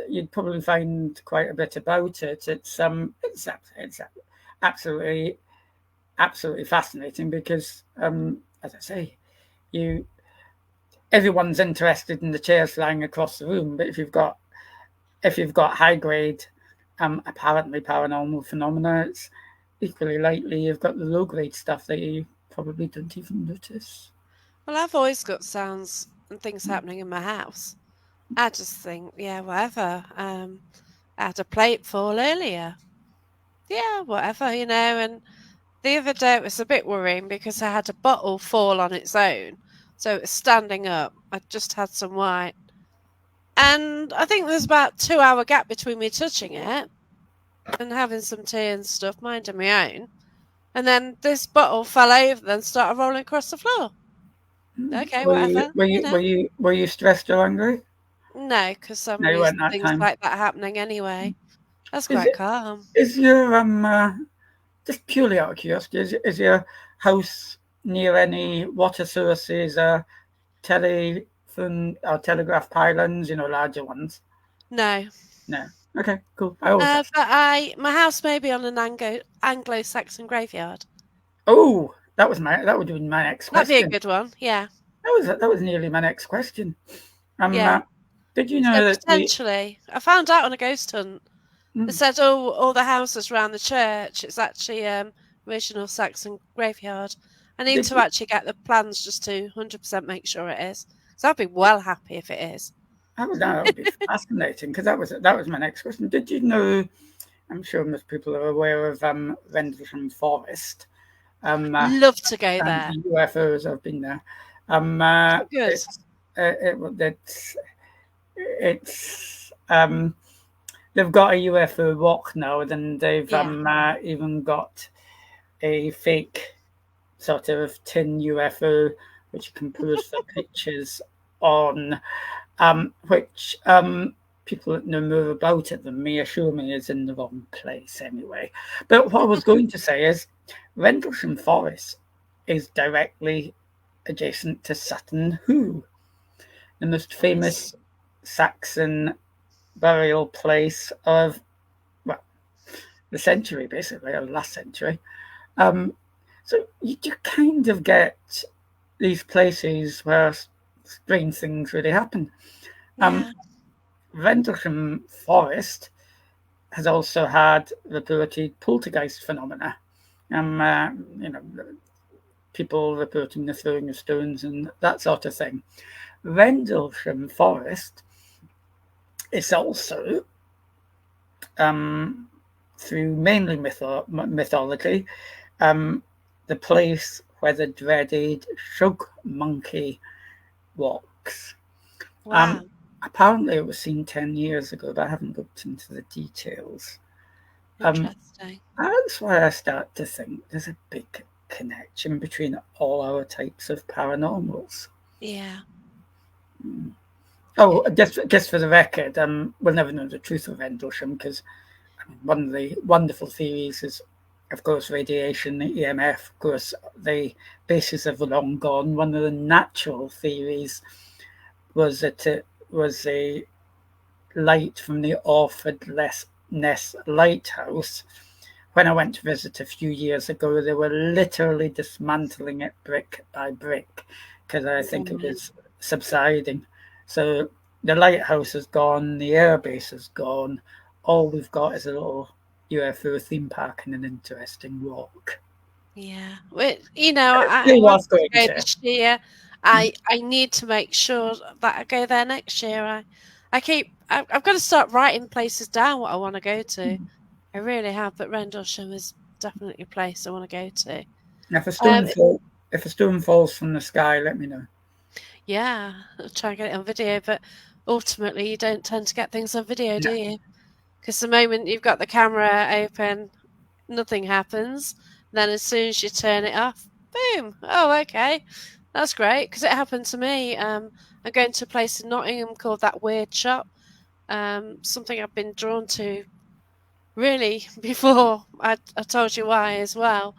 you'd probably find quite a bit about it. It's absolutely absolutely fascinating because, as I say, you everyone's interested in the chairs flying across the room, but if you've got high grade, apparently paranormal phenomena, it's equally likely you've got the low grade stuff that you probably don't even notice. well, I've always got sounds and things happening in my house. I just think, yeah, whatever. I had a plate fall earlier. Yeah, whatever, and the other day it was a bit worrying because I had a bottle fall on its own. So it was standing up. I just had some wine. And I think there's about 2 hour gap between me touching it and having some tea and stuff, minding my own. And then this bottle fell over and started rolling across the floor. Okay, whatever, Were you stressed or angry? No, because I'm No, you used weren't to that things time. like that happening anyway. That's Is quite it calm. is your just purely out of curiosity, is your house near any water sources, telephone or telegraph pylons, larger ones? No. No. Okay, cool. I always ask. But my house may be on an Anglo-Saxon graveyard. Oh, that would be my next That'd be a question. good one. Yeah. That was nearly my next question. Um, Yeah. uh, did you So know that the potentially, I found out on a ghost hunt. They mm, said, "Oh, all the houses around the church. It's actually original Saxon graveyard." I need did to you, actually get the plans just to 100% make sure it is. So I'd be well happy if it is. that would be fascinating because that was my next question. Did you know? I'm sure most people are aware of Rendlesham Forest. Um, uh, Love to go and there. the UFOs have been there. Oh, good. It's they've got a UFO walk now, and they've Yeah. even got a fake sort of tin UFO which you can pose for pictures on, which people that know more about it than me assure me is in the wrong place anyway. But what I was going to say is Rendlesham Forest is directly adjacent to Sutton Hoo, the most Nice. famous Saxon burial place of, well, the century, basically, or last century. Um, so you kind of get these places where strange things really happen. Um, Yeah. Rendlesham Forest has also had reported poltergeist phenomena. You know, people reporting the throwing of stones and that sort of thing. Rendlesham Forest is also, um, through mainly mythology, um, the place where the dreaded shug monkey walks. Um, Wow. Apparently, it was seen 10 years ago, but I haven't looked into the details. Um, Interesting. that's why I start to think there's a big connection between all our types of paranormals. Yeah. Oh, just for the record, we'll never know the truth of Rendlesham because one of the wonderful theories is, of course, radiation, EMF. Of course, the bases have long gone. One of the natural theories was that it was a light from the Orford Ness Lighthouse. When I went to visit a few years ago, they were literally dismantling it brick by brick because I think it Right. was subsiding. So the lighthouse is gone, the airbase is gone. All we've got is a little UFO theme park and an interesting walk. Yeah. Well, I Still want worth to going go to. this year. I need to make sure that I go there next year. I've got to start writing places down what I want to go to. I really have, but Rendlesham is definitely a place I want to go to. If a Um, stone fall, if a stone falls from the sky, let me know. yeah, I'll try and get it on video, but ultimately you don't tend to get things on video, do No. you? Because the moment you've got the camera open, nothing happens. Then as soon as you turn it off, boom! Oh, okay, that's great because it happened to me. I'm going to a place in Nottingham called That Weird Shop. Something I've been drawn to really before. I told you why as well,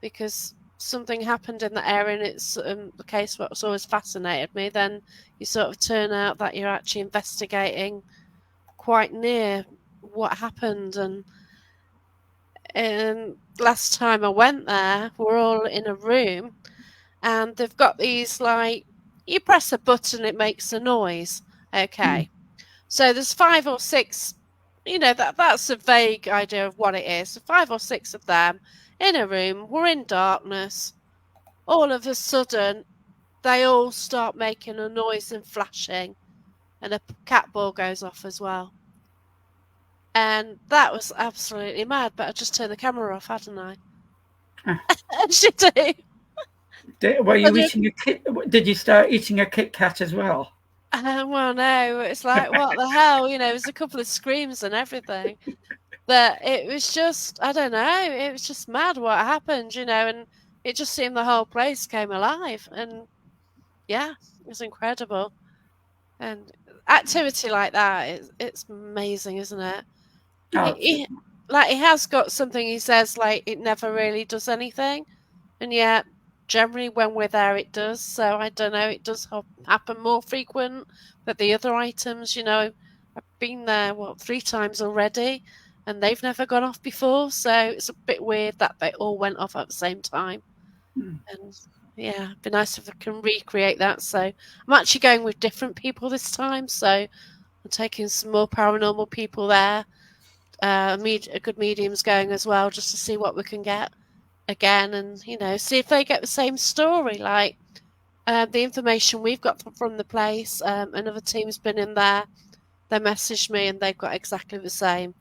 because something happened in that area and it's the case what's always fascinated me. Then you sort of turn out that you're actually investigating quite near what happened. And last time I went there, we're all in a room and they've got these like, you press a button, it makes a noise. Mm. Okay. So there's five or six, that's a vague idea of what it is. So five or six of them in a room, we're in darkness. All of a sudden, they all start making a noise and flashing, and a cat ball goes off as well. And that was absolutely mad, but I just turned the camera off, hadn't I? Ah. As you do. Were I you did. eating a Kit? Did you start eating a Kit Kat as well? Well, no, it's like, what the hell? It was a couple of screams and everything. But it was just, I don't know, it was just mad what happened, and it just seemed the whole place came alive. And yeah, it was incredible. And activity like that, it's amazing, isn't it? He, he, Absolutely. like, he has got something he says, like, it never really does anything. And yet, generally, when we're there, it does. So I don't know, it does happen more frequent. But the other items, I've been there, what, 3 times already, and they've never gone off before. So it's a bit weird that they all went off at the same time. Mm. And yeah, it'd be nice if I can recreate that. So I'm actually going with different people this time. So I'm taking some more paranormal people there. A good medium's going as well, just to see what we can get again, and see if they get the same story. Like the information we've got from the place, another team's been in there. They messaged me, and they've got exactly the same.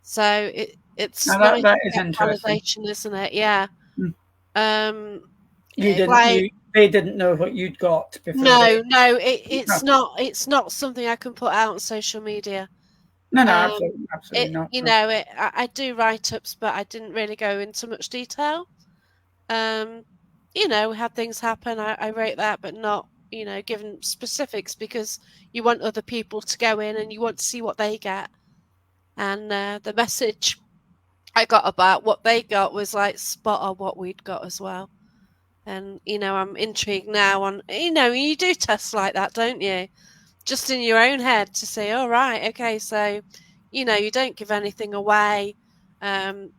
So it's Now nice that to is get interesting. validation, isn't it? Yeah. Mm. Um, You didn't like you They didn't know what you'd got before they. no, No, it's not something I can put out on social media. no, Um, absolutely not. No. I do write ups, but I didn't really go into much detail. Um, we had things happen. I wrote that, but not, given specifics because you want other people to go in and you want to see what they get. And the message I got about what they got was like spot on what we'd got as well. And, I'm intrigued now on, you do tests like that, don't you? Just in your own head to say, all right, okay, so, you don't give anything away. Um,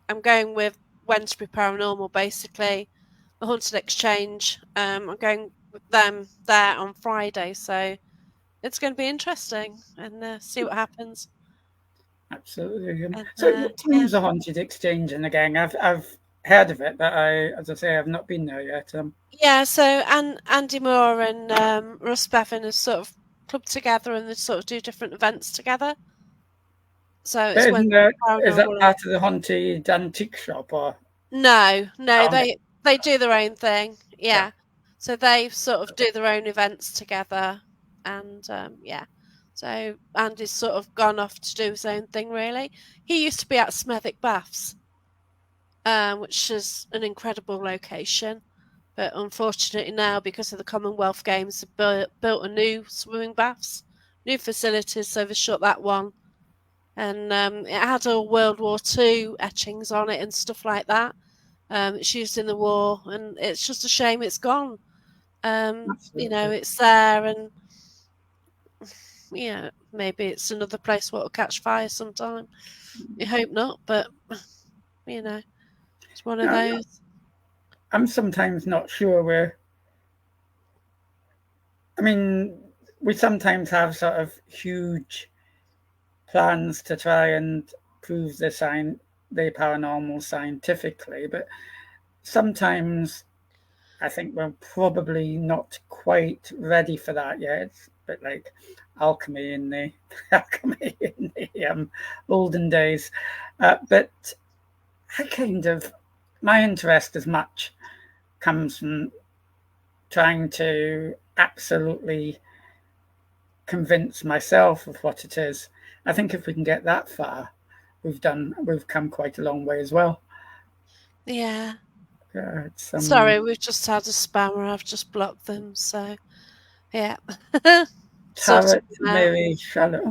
I'm going with Wednesbury Paranormal, basically, the Haunted Exchange. I'm going with them there on Friday, so it's going to be interesting and see what happens. Absolutely. And So, what yeah, time's the Haunted Exchange in again? I've heard of it, but as I say, I've not been there yet. yeah. So Andy Moore and Russ Bevan have sort of clubbed together and they sort of do different events together. So But it's when is that paranormal. part of the Haunted Antique Shop or? No, no, Oh, no. they do their own thing. Yeah. Yeah. So they sort of do their own events together, and yeah. So Andy's sort of gone off to do his own thing. Really, he used to be at Smethwick Baths, which is an incredible location. But unfortunately now, because of the Commonwealth Games, they built a new swimming baths, new facilities, so they shut that one. And it had all World War II etchings on it and stuff like that. It's used in the war, and it's just a shame it's gone. Absolutely. It's there, and yeah, maybe it's another place what will catch fire sometime. I hope not, but you know, it's one of No, those. I'm sometimes not sure where. I mean, we sometimes have sort of huge plans to try and prove the paranormal scientifically, but sometimes I think we're probably not quite ready for that yet. It's a bit like alchemy in the alchemy in the olden days, but I kind of my interest as much comes from trying to absolutely convince myself of what it is. I think if we can get that far, we've come quite a long way as well. Yeah. It's Sorry, we've just had a spammer. I've just blocked them. So, yeah. Sorting Tarot them out. Mary Charlotte.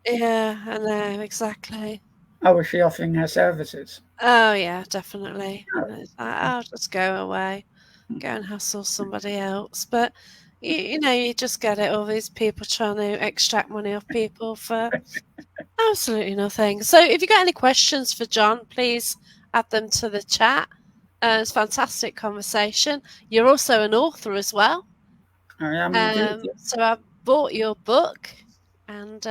Yeah, I know, exactly. How was she offering her services? Oh, yeah, definitely. And it's like, I'll just go away, go and hassle somebody else. But, you just get it, all these people trying to extract money off people for absolutely nothing. So, if you've got any questions for John, please add them to the chat. It's a fantastic conversation. You're also an author as well. I am indeed. So I've bought your book and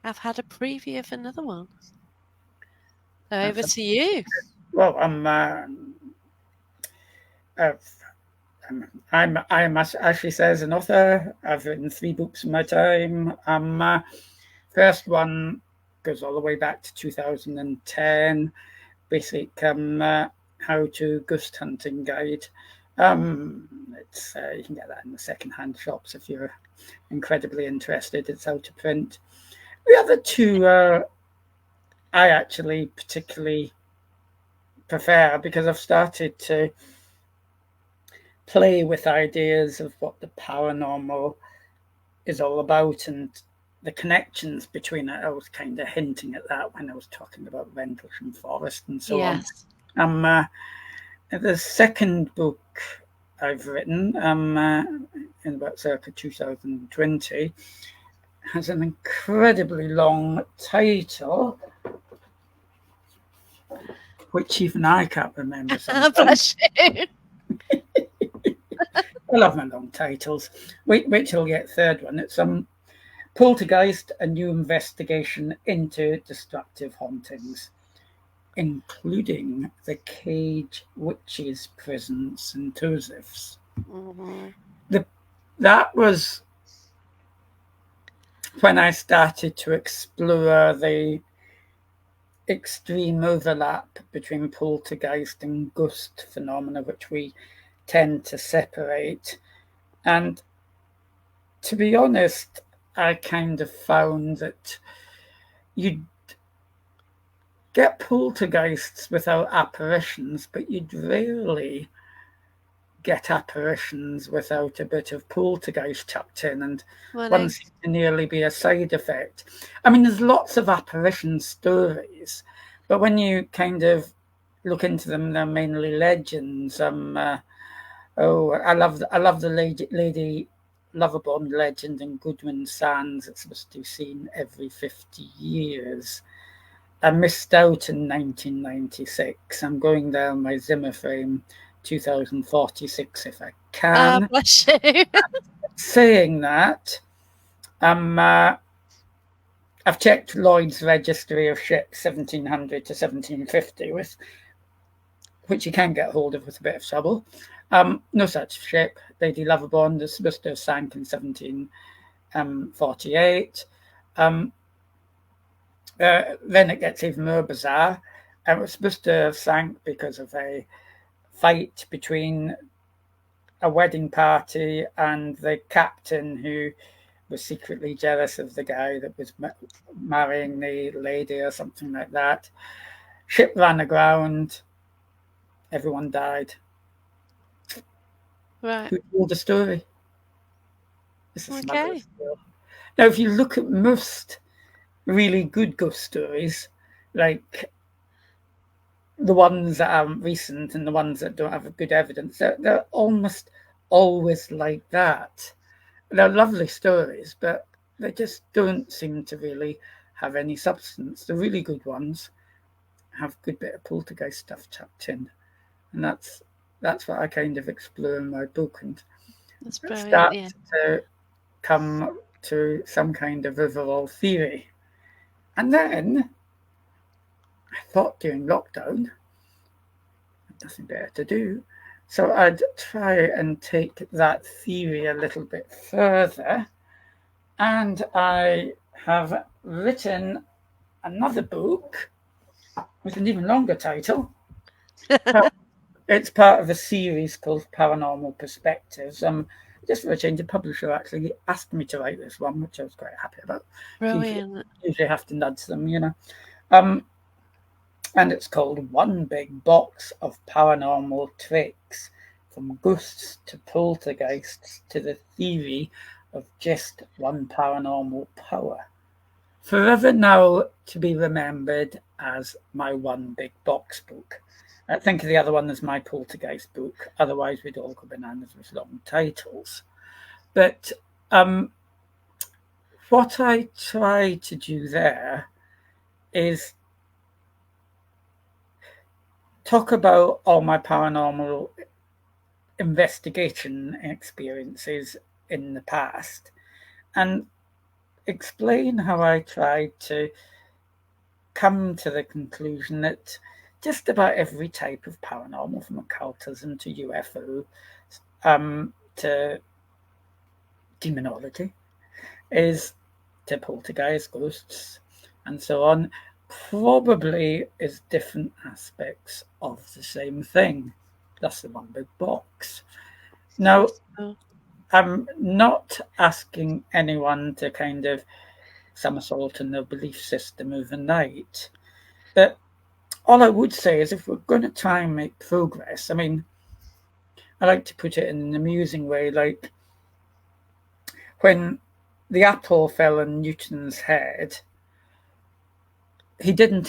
I've had a preview of another one. So over That's a, to you. well, uh, I'm as Ashley says, an author. I've written 3 books in my time. First one goes all the way back to 2010. Basic how to ghost hunting guide. It's you can get that in the second-hand shops if you're incredibly interested. It's out of print. The other two I actually particularly prefer because I've started to play with ideas of what the paranormal is all about and the connections between it. I was kind of hinting at that when I was talking about Rendlesham Forest and so on. Yes. The second book I've written in about circa 2020 has an incredibly long title, which even I can't remember sometimes. Bless you. I love my long titles. Wait till we get third one. It's Poltergeist, a new investigation into destructive hauntings, including the Cage Witches Prison St. Joseph's. That was when I started to explore the extreme overlap between poltergeist and ghost phenomena, which we tend to separate. And to be honest, I kind of found that you'd get poltergeists without apparitions, but you'd rarely get apparitions without a bit of poltergeist tucked in, and one seems to nearly be a side effect. I mean, there's lots of apparition stories, but when you kind of look into them, they're mainly legends. I love the Lady Loverbond legend in Goodwin Sands. It's supposed to be seen every 50 years. I missed out in 1996. I'm going down my Zimmer frame 2046 if I can. Bless you. Saying that, I've checked Lloyd's Registry of Ships 1700 to 1750, which you can get hold of with a bit of trouble. No such ship. Lady Loverbond is supposed to have sank in 1748. Then it gets even more bizarre. It was supposed to have sank because of a fight between a wedding party and the captain, who was secretly jealous of the guy that was marrying the lady or something like that. Ship ran aground. Everyone died. Right. Who told the story? This is Okay. Now, if you look at most really good ghost stories, like the ones that aren't recent and the ones that don't have good evidence, they're almost always like that. They're lovely stories, but they just don't seem to really have any substance. The really good ones have a good bit of poltergeist stuff tucked in, and that's what I kind of explore in my book, and that's brilliant. Start to come to some kind of overall theory. And then I thought during lockdown, nothing better to do, so I'd try and take that theory a little bit further. And I have written another book with an even longer title. It's part of a series called Paranormal Perspectives. Just for a change, the publisher actually asked me to write this one, which I was quite happy about. Brilliant. Usually have to nudge them, Um, and it's called One Big Box of Paranormal Tricks, from ghosts to poltergeists to the theory of just one paranormal power. Forever now to be remembered as my One Big Box book. I think the other one is my poltergeist book, otherwise we'd all go bananas with long titles. But um, what I try to do there is talk about all my paranormal investigation experiences in the past and explain how I tried to come to the conclusion that just about every type of paranormal, from occultism to UFO to demonology, is to poltergeist, ghosts, and so on, probably is different aspects of the same thing. That's the one big box. Now, Oh, I'm not asking anyone to kind of somersault in their belief system overnight, but all I would say is if we're going to try and make progress, I mean, I like to put it in an amusing way, like when the apple fell on Newton's head, he didn't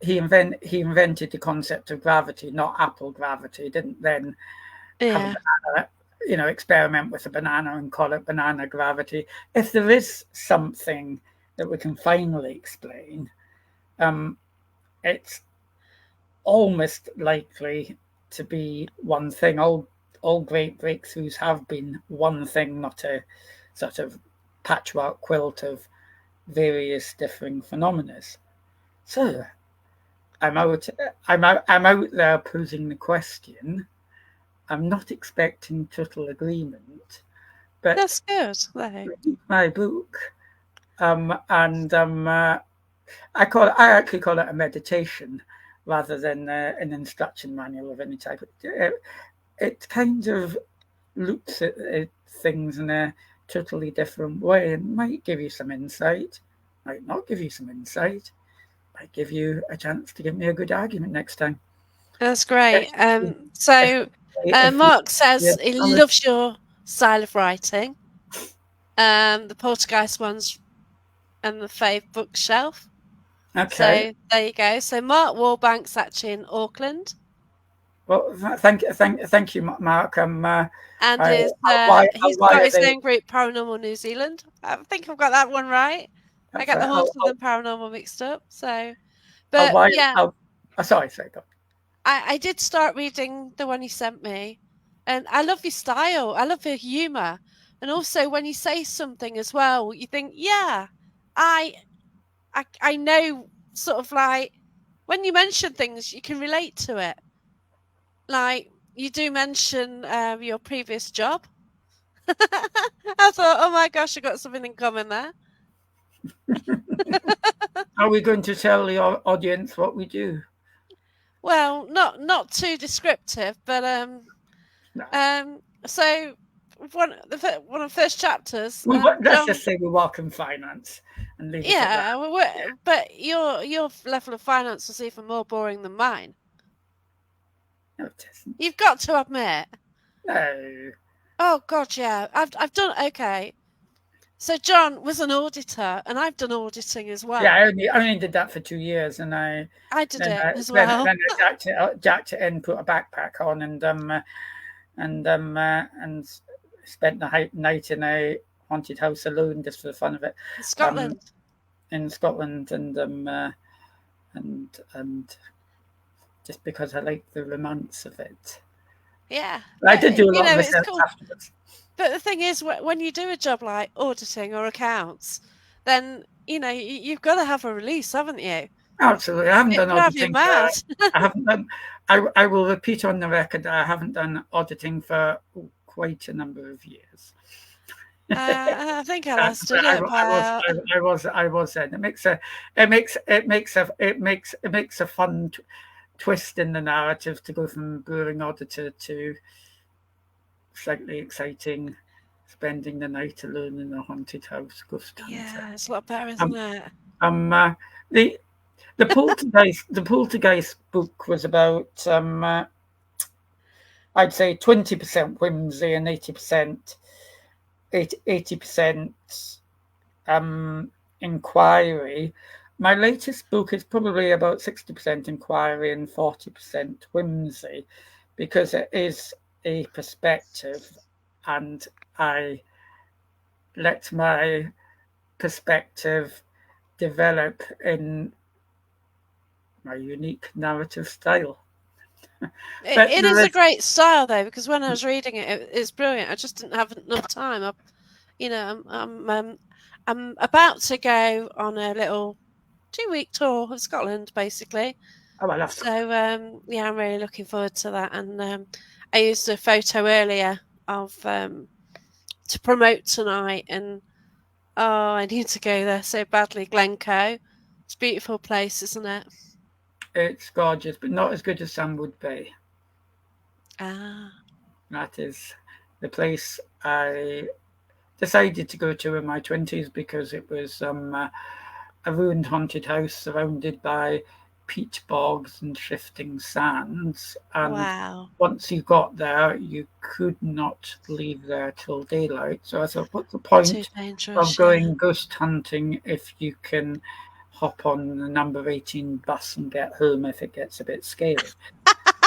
he invented the concept of gravity, not apple gravity. He didn't then have a yeah, banana, experiment with a banana and call it banana gravity. If there is something that we can finally explain, um, it's almost likely to be one thing. All great breakthroughs have been one thing, not a sort of patchwork quilt of various differing phenomena. So I'm out. I'm out there posing the question. I'm not expecting total agreement, but that's good, though. read my book, and I actually call it a meditation rather than an instruction manual of any type. It kind of looks at things in a totally different way and might give you some insight, might not give you some insight, might give you a chance to give me a good argument next time. That's great. If, So if Mark yeah, says he loves your style of writing. The Poltergeist ones and the Fave bookshelf. okay. So there you go. So Mark Warbank's actually in Auckland, Well, thank you, Mark. and I'll he's got wire his the. own group, Paranormal New Zealand. I think I've got that one right. I That's get the right. haunted and paranormal mixed up. So, I'll but wire. yeah, Sorry, go. I did start reading the one you sent me, and I love your style. I love your humor, and also when you say something as well, you think, yeah, I I know, sort of like when you mention things, you can relate to it. Like you do mention your previous job. I thought, oh my gosh, I got something in common there. Are we going to tell the audience what we do? Well, not too descriptive, but No. so one of the first chapters, Let's just John. say we work in finance and leave it at that. Yeah, but your level of finance was even more boring than mine. No, it isn't. You've got to admit. No. Oh God, yeah. I've done okay. So John was an auditor, and I've done auditing as Yeah, well. I only did that for 2 years, and I did it as well. then I jacked it in, put a backpack on, and spent the night in a haunted house alone just for the fun of it, In um, Scotland. in Scotland, and just because I like the romance of it. Yeah, I did do a lot of it's research cool. afterwards. But the thing is, when you do a job like auditing or accounts, then you've got to have a release, haven't you? Absolutely, I haven't It done drive you auditing for. mad. I haven't done. I will repeat on the record that I haven't done auditing for quite a number of years. I think I last did I, it I was about. I was then. It makes a fun twist in the narrative to go from boring auditor to slightly exciting, spending the night alone in a haunted house, ghost hunter. Yeah, it's a lot better, isn't Um, it? um, uh, the the Poltergeist book was about I'd say 20% whimsy and 80% inquiry. My latest book is probably about 60% inquiry and 40% whimsy, because it is a perspective, and I let my perspective develop in my unique narrative style. But It there is a is, great style though, because when I was reading it's brilliant. I just didn't have enough time. I'm about to go on a little 2-week tour of Scotland, basically. oh, I love Scotland. So yeah, I'm really looking forward to that. And I used a photo earlier of to promote tonight, and oh, I need to go there so badly. Glencoe, it's a beautiful place, isn't it? It's gorgeous, but not as good as Sandwood Bay. Ah, That is the place I decided to go to in my 20s, because it was a ruined haunted house surrounded by peat bogs and shifting sands. And wow, once you got there, you could not leave there till daylight. So I thought, what's the point too of dangerous. Yeah. going ghost hunting if you can hop on the number 18 bus and get home if it gets a bit scary?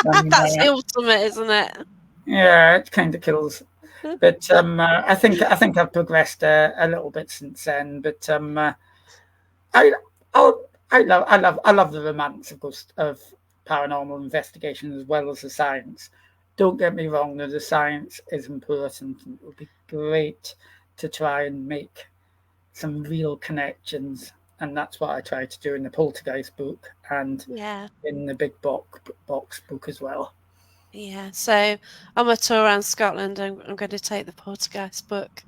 And, That's ultimate, isn't it? yeah, it kind of kills. But I think I've progressed a little bit since then. But I I love the romance of paranormal investigation as well as the science. Don't get me wrong, the science is important, and it would be great to try and make some real connections, and that's what I try to do in the Poltergeist book and Yeah. in the big box book as well. Yeah, so on my tour around Scotland, I'm going to take the Portuguese book,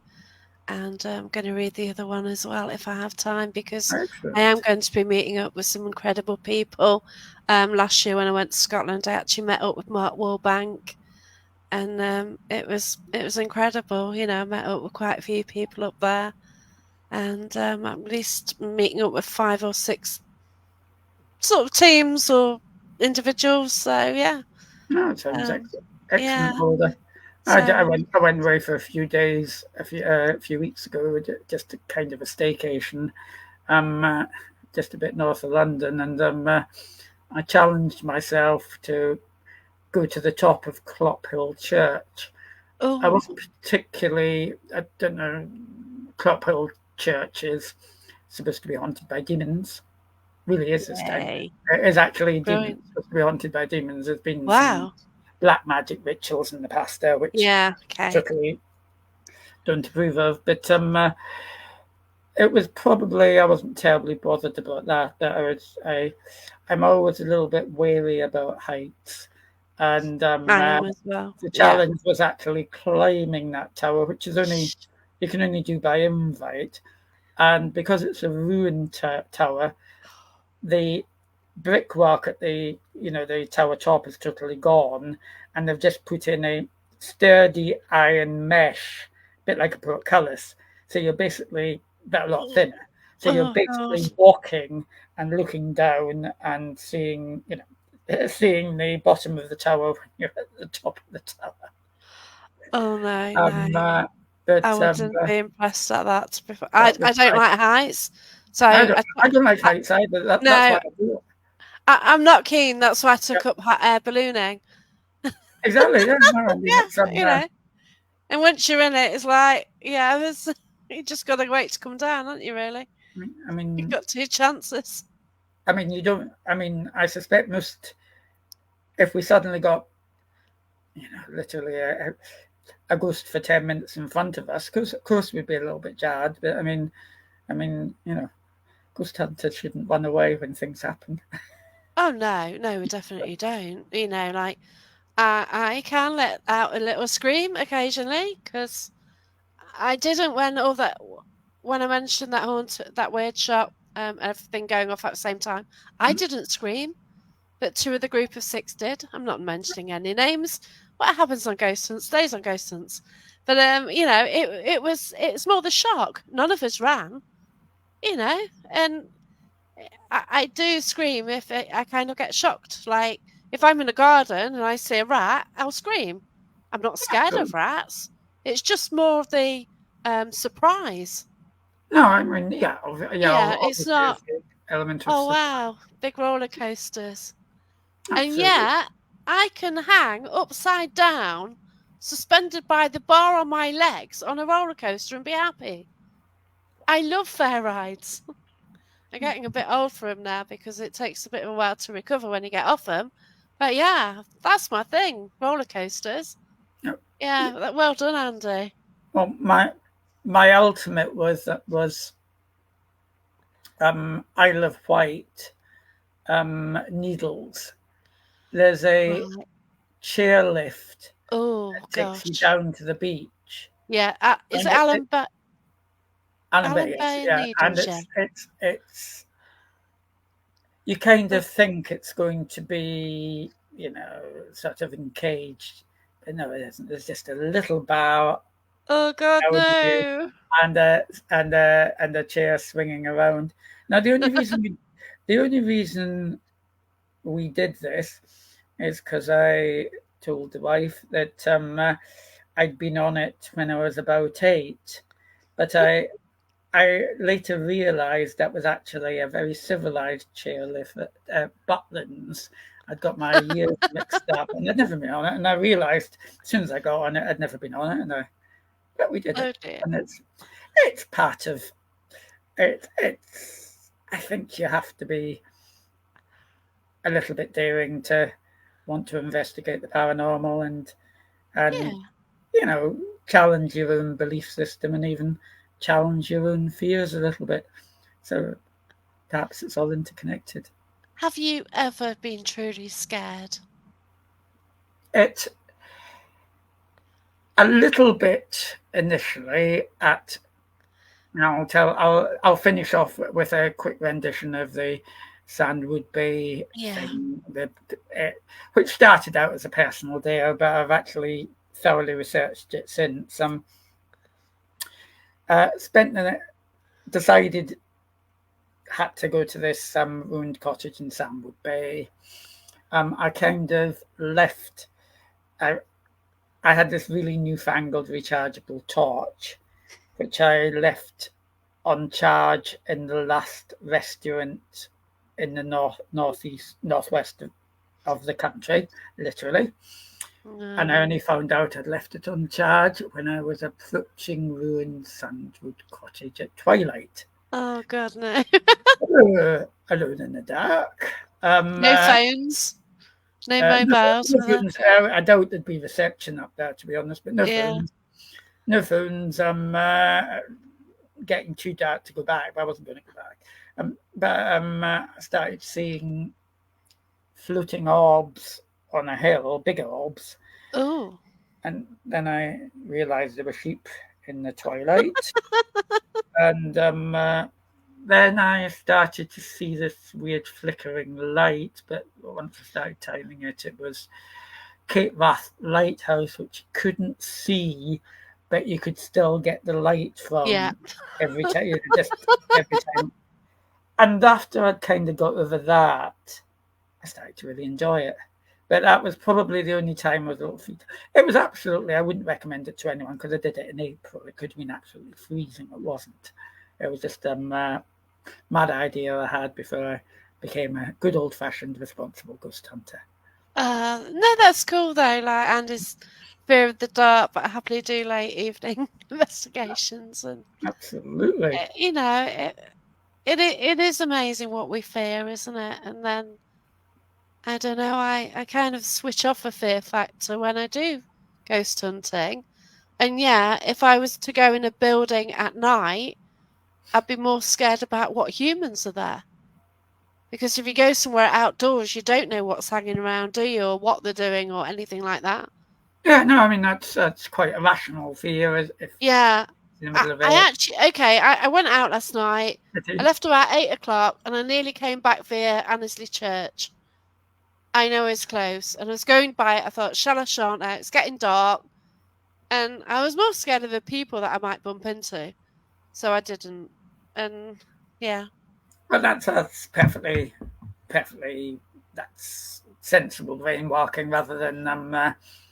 and I'm going to read the other one as well if I have time, because I am Excellent. going to be meeting up with some incredible people. Last year when I went to Scotland, I actually met up with Mark Wallbank, and it was incredible. I met up with quite a few people up there, and I'm at least meeting up with 5 or 6 sort of teams or individuals. So yeah, No, it sounds um, excellent, yeah. Older. I So went away for a few days a few weeks ago, just a kind of a staycation, um, uh, just a bit north of London, and I challenged myself to go to the top of Clophill Church. I oh. wasn't particularly, I don't know, Clophill Church is supposed to be haunted by demons. Really is this time. Yay. It is actually demons, Brilliant. supposed to be haunted by demons. There's been some Wow. black magic rituals in the past there, which Yeah, okay. totally don't approve of. But it was probably, I wasn't terribly bothered about that. That I'm always a little bit wary about heights, and I am as well. the Yeah. challenge was actually climbing that tower, which is only you can only do by invite, and because it's a ruined tower, the brickwork at the tower top is totally gone, and they've just put in a sturdy iron mesh, a bit like a portcullis. So you're basically a lot thinner. So you're Oh God. basically walking and looking down and seeing the bottom of the tower when you're at the top of the tower. Oh no, no. Um, I but wouldn't be impressed at that. I that was I don't like heights, so I don't I I don't like heights either. That's why no, I do it. I'm not keen. That's why I Yeah, took up hot air ballooning. exactly. Yeah, no, I mean it's Yeah, And once you're in it, it's like, yeah, there's you just got to wait to come down, haven't you? Really, I you've mean, got 2 chances. you don't. I mean, I suspect most if we suddenly got, literally a ghost for 10 minutes in front of us, because of course we'd be a little bit jarred. But ghost hunters shouldn't run away when things happen. Oh no, no, we definitely don't. Like I can let out a little scream occasionally because I didn't when I mentioned that weird shot, everything going off at the same time. I didn't scream, but 2 of the group of 6 did. I'm not mentioning any names. What happens on ghost hunts stays on ghost hunts. But it's more the shock. None of us ran, you know, and I do scream if I kind of get shocked. Like if I'm in a garden and I see a rat, I'll scream. I'm not scared So, of rats. It's just more of the surprise. no, I mean, yeah, Yeah, it's obviously not. there's the element of Oh surprise. wow, big roller coasters. And Absolutely. yet I can hang upside down, suspended by the bar on my legs on a roller coaster and be happy. I love fair rides. I'm getting a bit old for them now because it takes a bit of a while to recover when you get off them. But yeah, that's my thing. Roller coasters. No. Yeah, well done, Andy. Well, my ultimate was Isle of Wight needles. There's a Right. chairlift Oh that takes you gosh. down to the beach, Yeah. Is and it Alan Alan Bay, Bay and yeah, and Needles? Yeah. it's you kind Oh, of think it's going to be, sort of encaged, but no, it isn't. There's just a little bar oh God, down you, no. and a chair swinging around. Now, the only reason we did this is because I told the wife that I'd been on it when I was about 8, but I later realised that was actually a very civilised chairlift at Butlins. I'd got my years mixed up, and I'd never been on it. And I realised as soon as I got on it, I'd never been on it, but we did it, Oh dear. and it's part of it. It's I think you have to be a little bit daring to want to investigate the paranormal and Yeah. you know challenge your own belief system and even challenge your own fears a little bit. So perhaps it's all interconnected. Have you ever been truly scared? It a little bit initially at. Now I'll finish off with a quick rendition of the Sandwood Bay Yeah. thing, which started out as a personal dare, but I've actually thoroughly researched it since. Spent decided had to go to this ruined cottage in Sandwood Bay. I kind of left. I I had this really newfangled rechargeable torch, which I left on charge in the last restaurant in the northwest of the country, literally. And I No. only found out I'd left it on charge when I was approaching ruined Sandwood Cottage at twilight. Oh God, no. Alone in the dark. No phones, no No, mobiles, no were phones. I doubt there'd be reception up there, to be honest, but no there? Yeah. phones. No phones. Getting too dark to go back, but I wasn't going to go back. But I started seeing floating orbs on a hill, bigger orbs, Oh. and then I realised there were sheep in the twilight, and then I started to see this weird flickering light. But once I started timing it, it was Cape Wrath Lighthouse, which you couldn't see, but you could still get the light Yeah. from every time, just every time. And after I'd kind of got over that, I started to really enjoy it. But that was probably the only time I was a little freaked. It was absolutely, I wouldn't recommend it to anyone because I did it in April. It could have been absolutely freezing. It wasn't. It was just a mad idea I had before I became a good old fashioned responsible ghost hunter. No, that's cool though. Like Andy's fear of the dark, but happily do late evening investigations, and Absolutely. you know, it is amazing what we fear, isn't it? And then I don't know, I kind of switch off a fear factor when I do ghost hunting. And yeah, if I was to go in a building at night, I'd be more scared about what humans are there. Because if you go somewhere outdoors, you don't know what's hanging around, do you, or what they're doing, or anything like that. Yeah, no, I mean that's quite a rational fear if Yeah, in the middle of I a actually okay. I went out last night. I city. left about 8 o'clock, and I nearly came back via Annesley Church. I know it's close, and I was going by it. I thought, shall I, shan't I? It's getting dark, and I was more scared of the people that I might bump into, so I didn't. And yeah, Well, that's perfectly that's sensible brain walking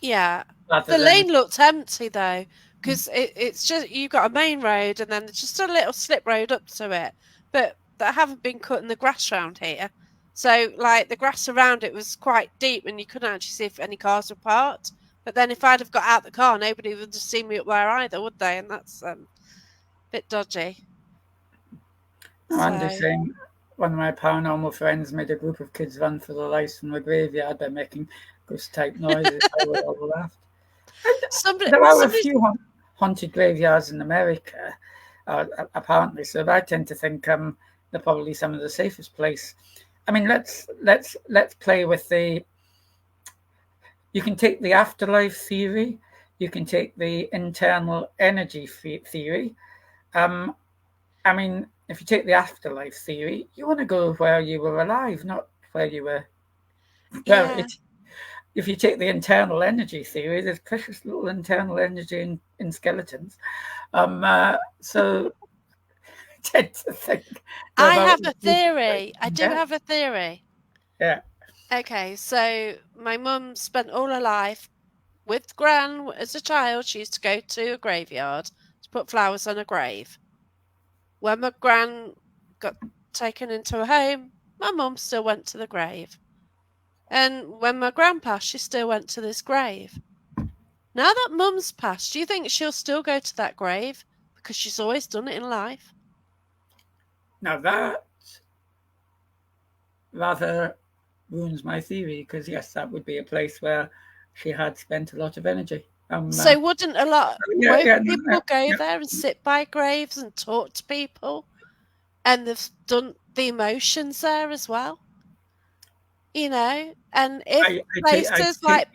Yeah. rather The than lane looked empty though, because it's just you've got a main road and then there's just a little slip road up to it, but that haven't been cutting the grass around here. So like the grass around it was quite deep and you couldn't actually see if any cars were parked. But then if I'd have got out the car, nobody would have seen me up there either, would they? And that's a bit dodgy. no, I'm just So saying one of my paranormal friends made a group of kids run for their lives from the graveyard by making ghost type noises. I would all laughed. And somebody there are a somebody few haunted graveyards in America, apparently. So I tend to think they're probably some of the safest place. I mean, let's play with the. You can take the afterlife theory. You can take the internal energy theory. Um, I mean, if you take the afterlife theory, you want to go where you were alive, not where you were Yeah. buried. If you take the internal energy theory, there's precious little internal energy in skeletons. So I tend to think they're I about have a theory. I do have a theory. yeah. Okay, so my mum spent all her life with Gran as a child. She used to go to a graveyard to put flowers on a grave. When my Gran got taken into a home, my mum still went to the grave. And when my Gran passed, she still went to this grave. Now that mum's passed, do you think she'll still go to that grave? Because she's always done it in life. Now that rather ruins my theory because yes, that would be a place where she had spent a lot of energy. So wouldn't Yeah, won't yeah, no, people go yeah. there and sit by graves and talk to people? And they've done the emotions there as well, and if places like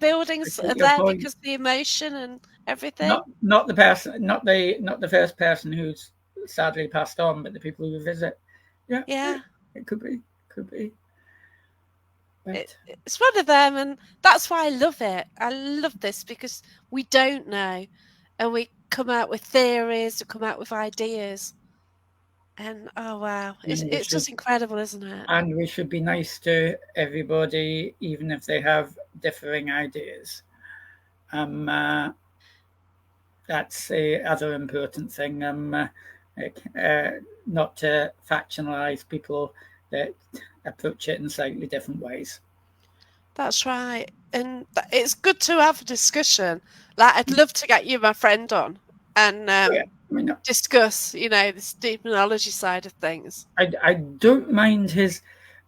I buildings are take your there point. because the emotion and everything. Not the person, not the first person who's sadly passed on, but the people who visit. Yeah, yeah, Yeah, it could be, but it's one of them, and that's why I love it. I love this because we don't know, and we come out with theories, we come out with ideas, and oh wow, it's and we it's should just incredible, isn't it? and we should be nice to everybody, even if they have differing ideas. Um, uh, that's the other important thing. Not to factionalize people that approach it in slightly different ways. That's right, and it's good to have a discussion. Like I'd love to get you my friend on and Yeah, I mean, discuss, this demonology side of things. I don't mind his.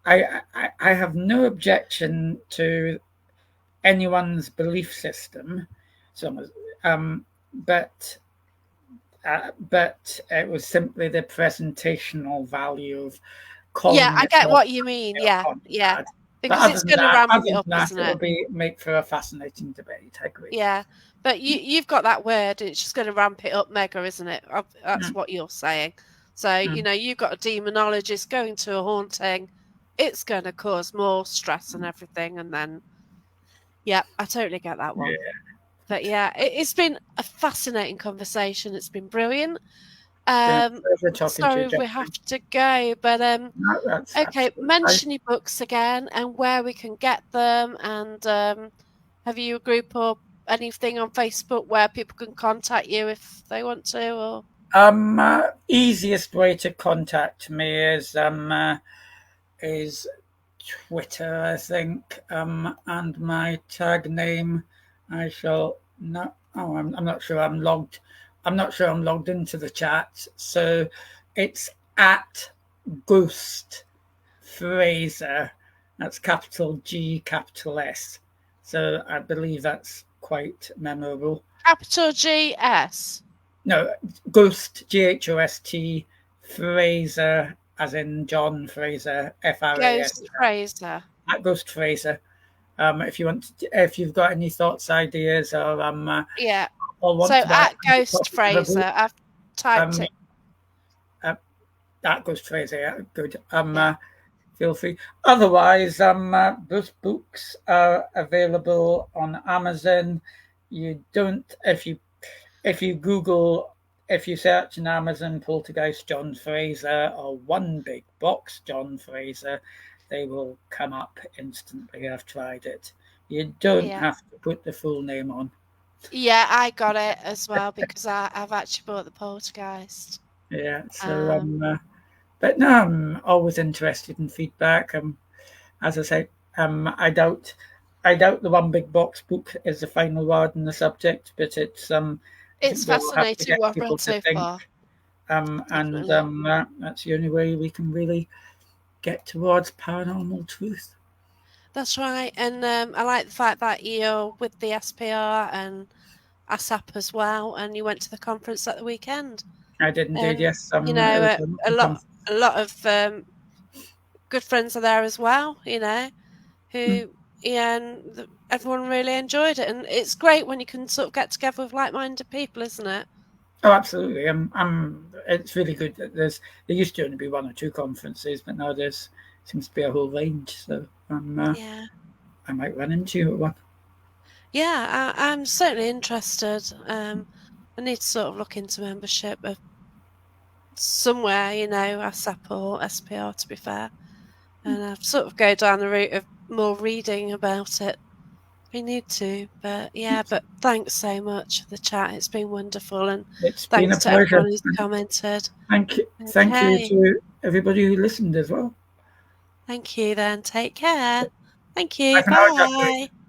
I have no objection to anyone's belief system, so but but it was simply the presentational value of Yeah, calling I it get a what you mean. Yeah, yeah, haunted. But because it's going to ramp other it than up, that, isn't it it? will be make for a fascinating debate. I agree. Yeah, but you've got that word, and it's just going to ramp it up mega, isn't it? That's Mm, what you're saying. So mm, you've got a demonologist going to a haunting. It's going to cause more stress and everything, and then yeah, I totally get that one. yeah, But yeah, it's been a fascinating conversation. It's been brilliant. it's been a Um, pleasure talking to you, sorry we have Justin. to go, but No, that's okay, absolutely fine. mention your books again and where we can get them, and have you a group or anything on Facebook where people can contact you if they want to? Or Easiest way to contact me is Twitter, I think, and my tag name. I shall not. Oh, I'm not sure I'm logged. I'm not sure I'm logged into the chat. So it's at Ghost Fraser. That's capital G, capital S. So I believe that's quite memorable. capital GS No, Ghost, Ghost, Fraser, as in John Fraser, Ghost Fraser, Fraser. at Ghost Fraser. If you've got any thoughts, ideas, Yeah. or So want to buy at a Ghost copy of a Fraser, book, I've typed um, it. uh, at Ghost Fraser, yeah, good. Yeah. Feel free. Otherwise, those books are available on Amazon. You don't if you Google if you search in Amazon Poltergeist John Fraser or One Big Box John Fraser, they will come up instantly. I've tried it. You don't Yeah. have to put the full name on. Yeah, I got it as well because I've actually bought the Poltergeist. Yeah, so Um, but no, I'm always interested in feedback. As I say, I doubt the One Big Box book is the final word on the subject, but I it's think we'll have to fascinating get what I've people read to so think, far. and Definitely. that's the only way we can really get towards paranormal truth. That's right. And I like the fact that you're with the SPR and ASAP as well, and you went to the conference at the weekend. I did indeed, And yes. you It know, was a a lot, a lot of good friends are there as well. You know, mm. who yeah, and everyone really enjoyed it, and it's great when you can sort of get together with like-minded people, isn't it? Oh, absolutely. It's really good that there used to only be one or two conferences, but now there's seems to be a whole range. So Yeah, I might run into you at one. yeah, I'm certainly interested. I need to sort of look into membership of somewhere, you know, ASAP or SPR to be fair, and I've sort of go down the route of more reading about it. We need to, but yeah, but thanks so much for the chat. It's been wonderful, and It's been a thanks to pleasure. everyone who's commented. Thank you Okay, to everybody who listened as well. thank you then. Take care. Thank Bye you. for now, Jacqueline. Bye.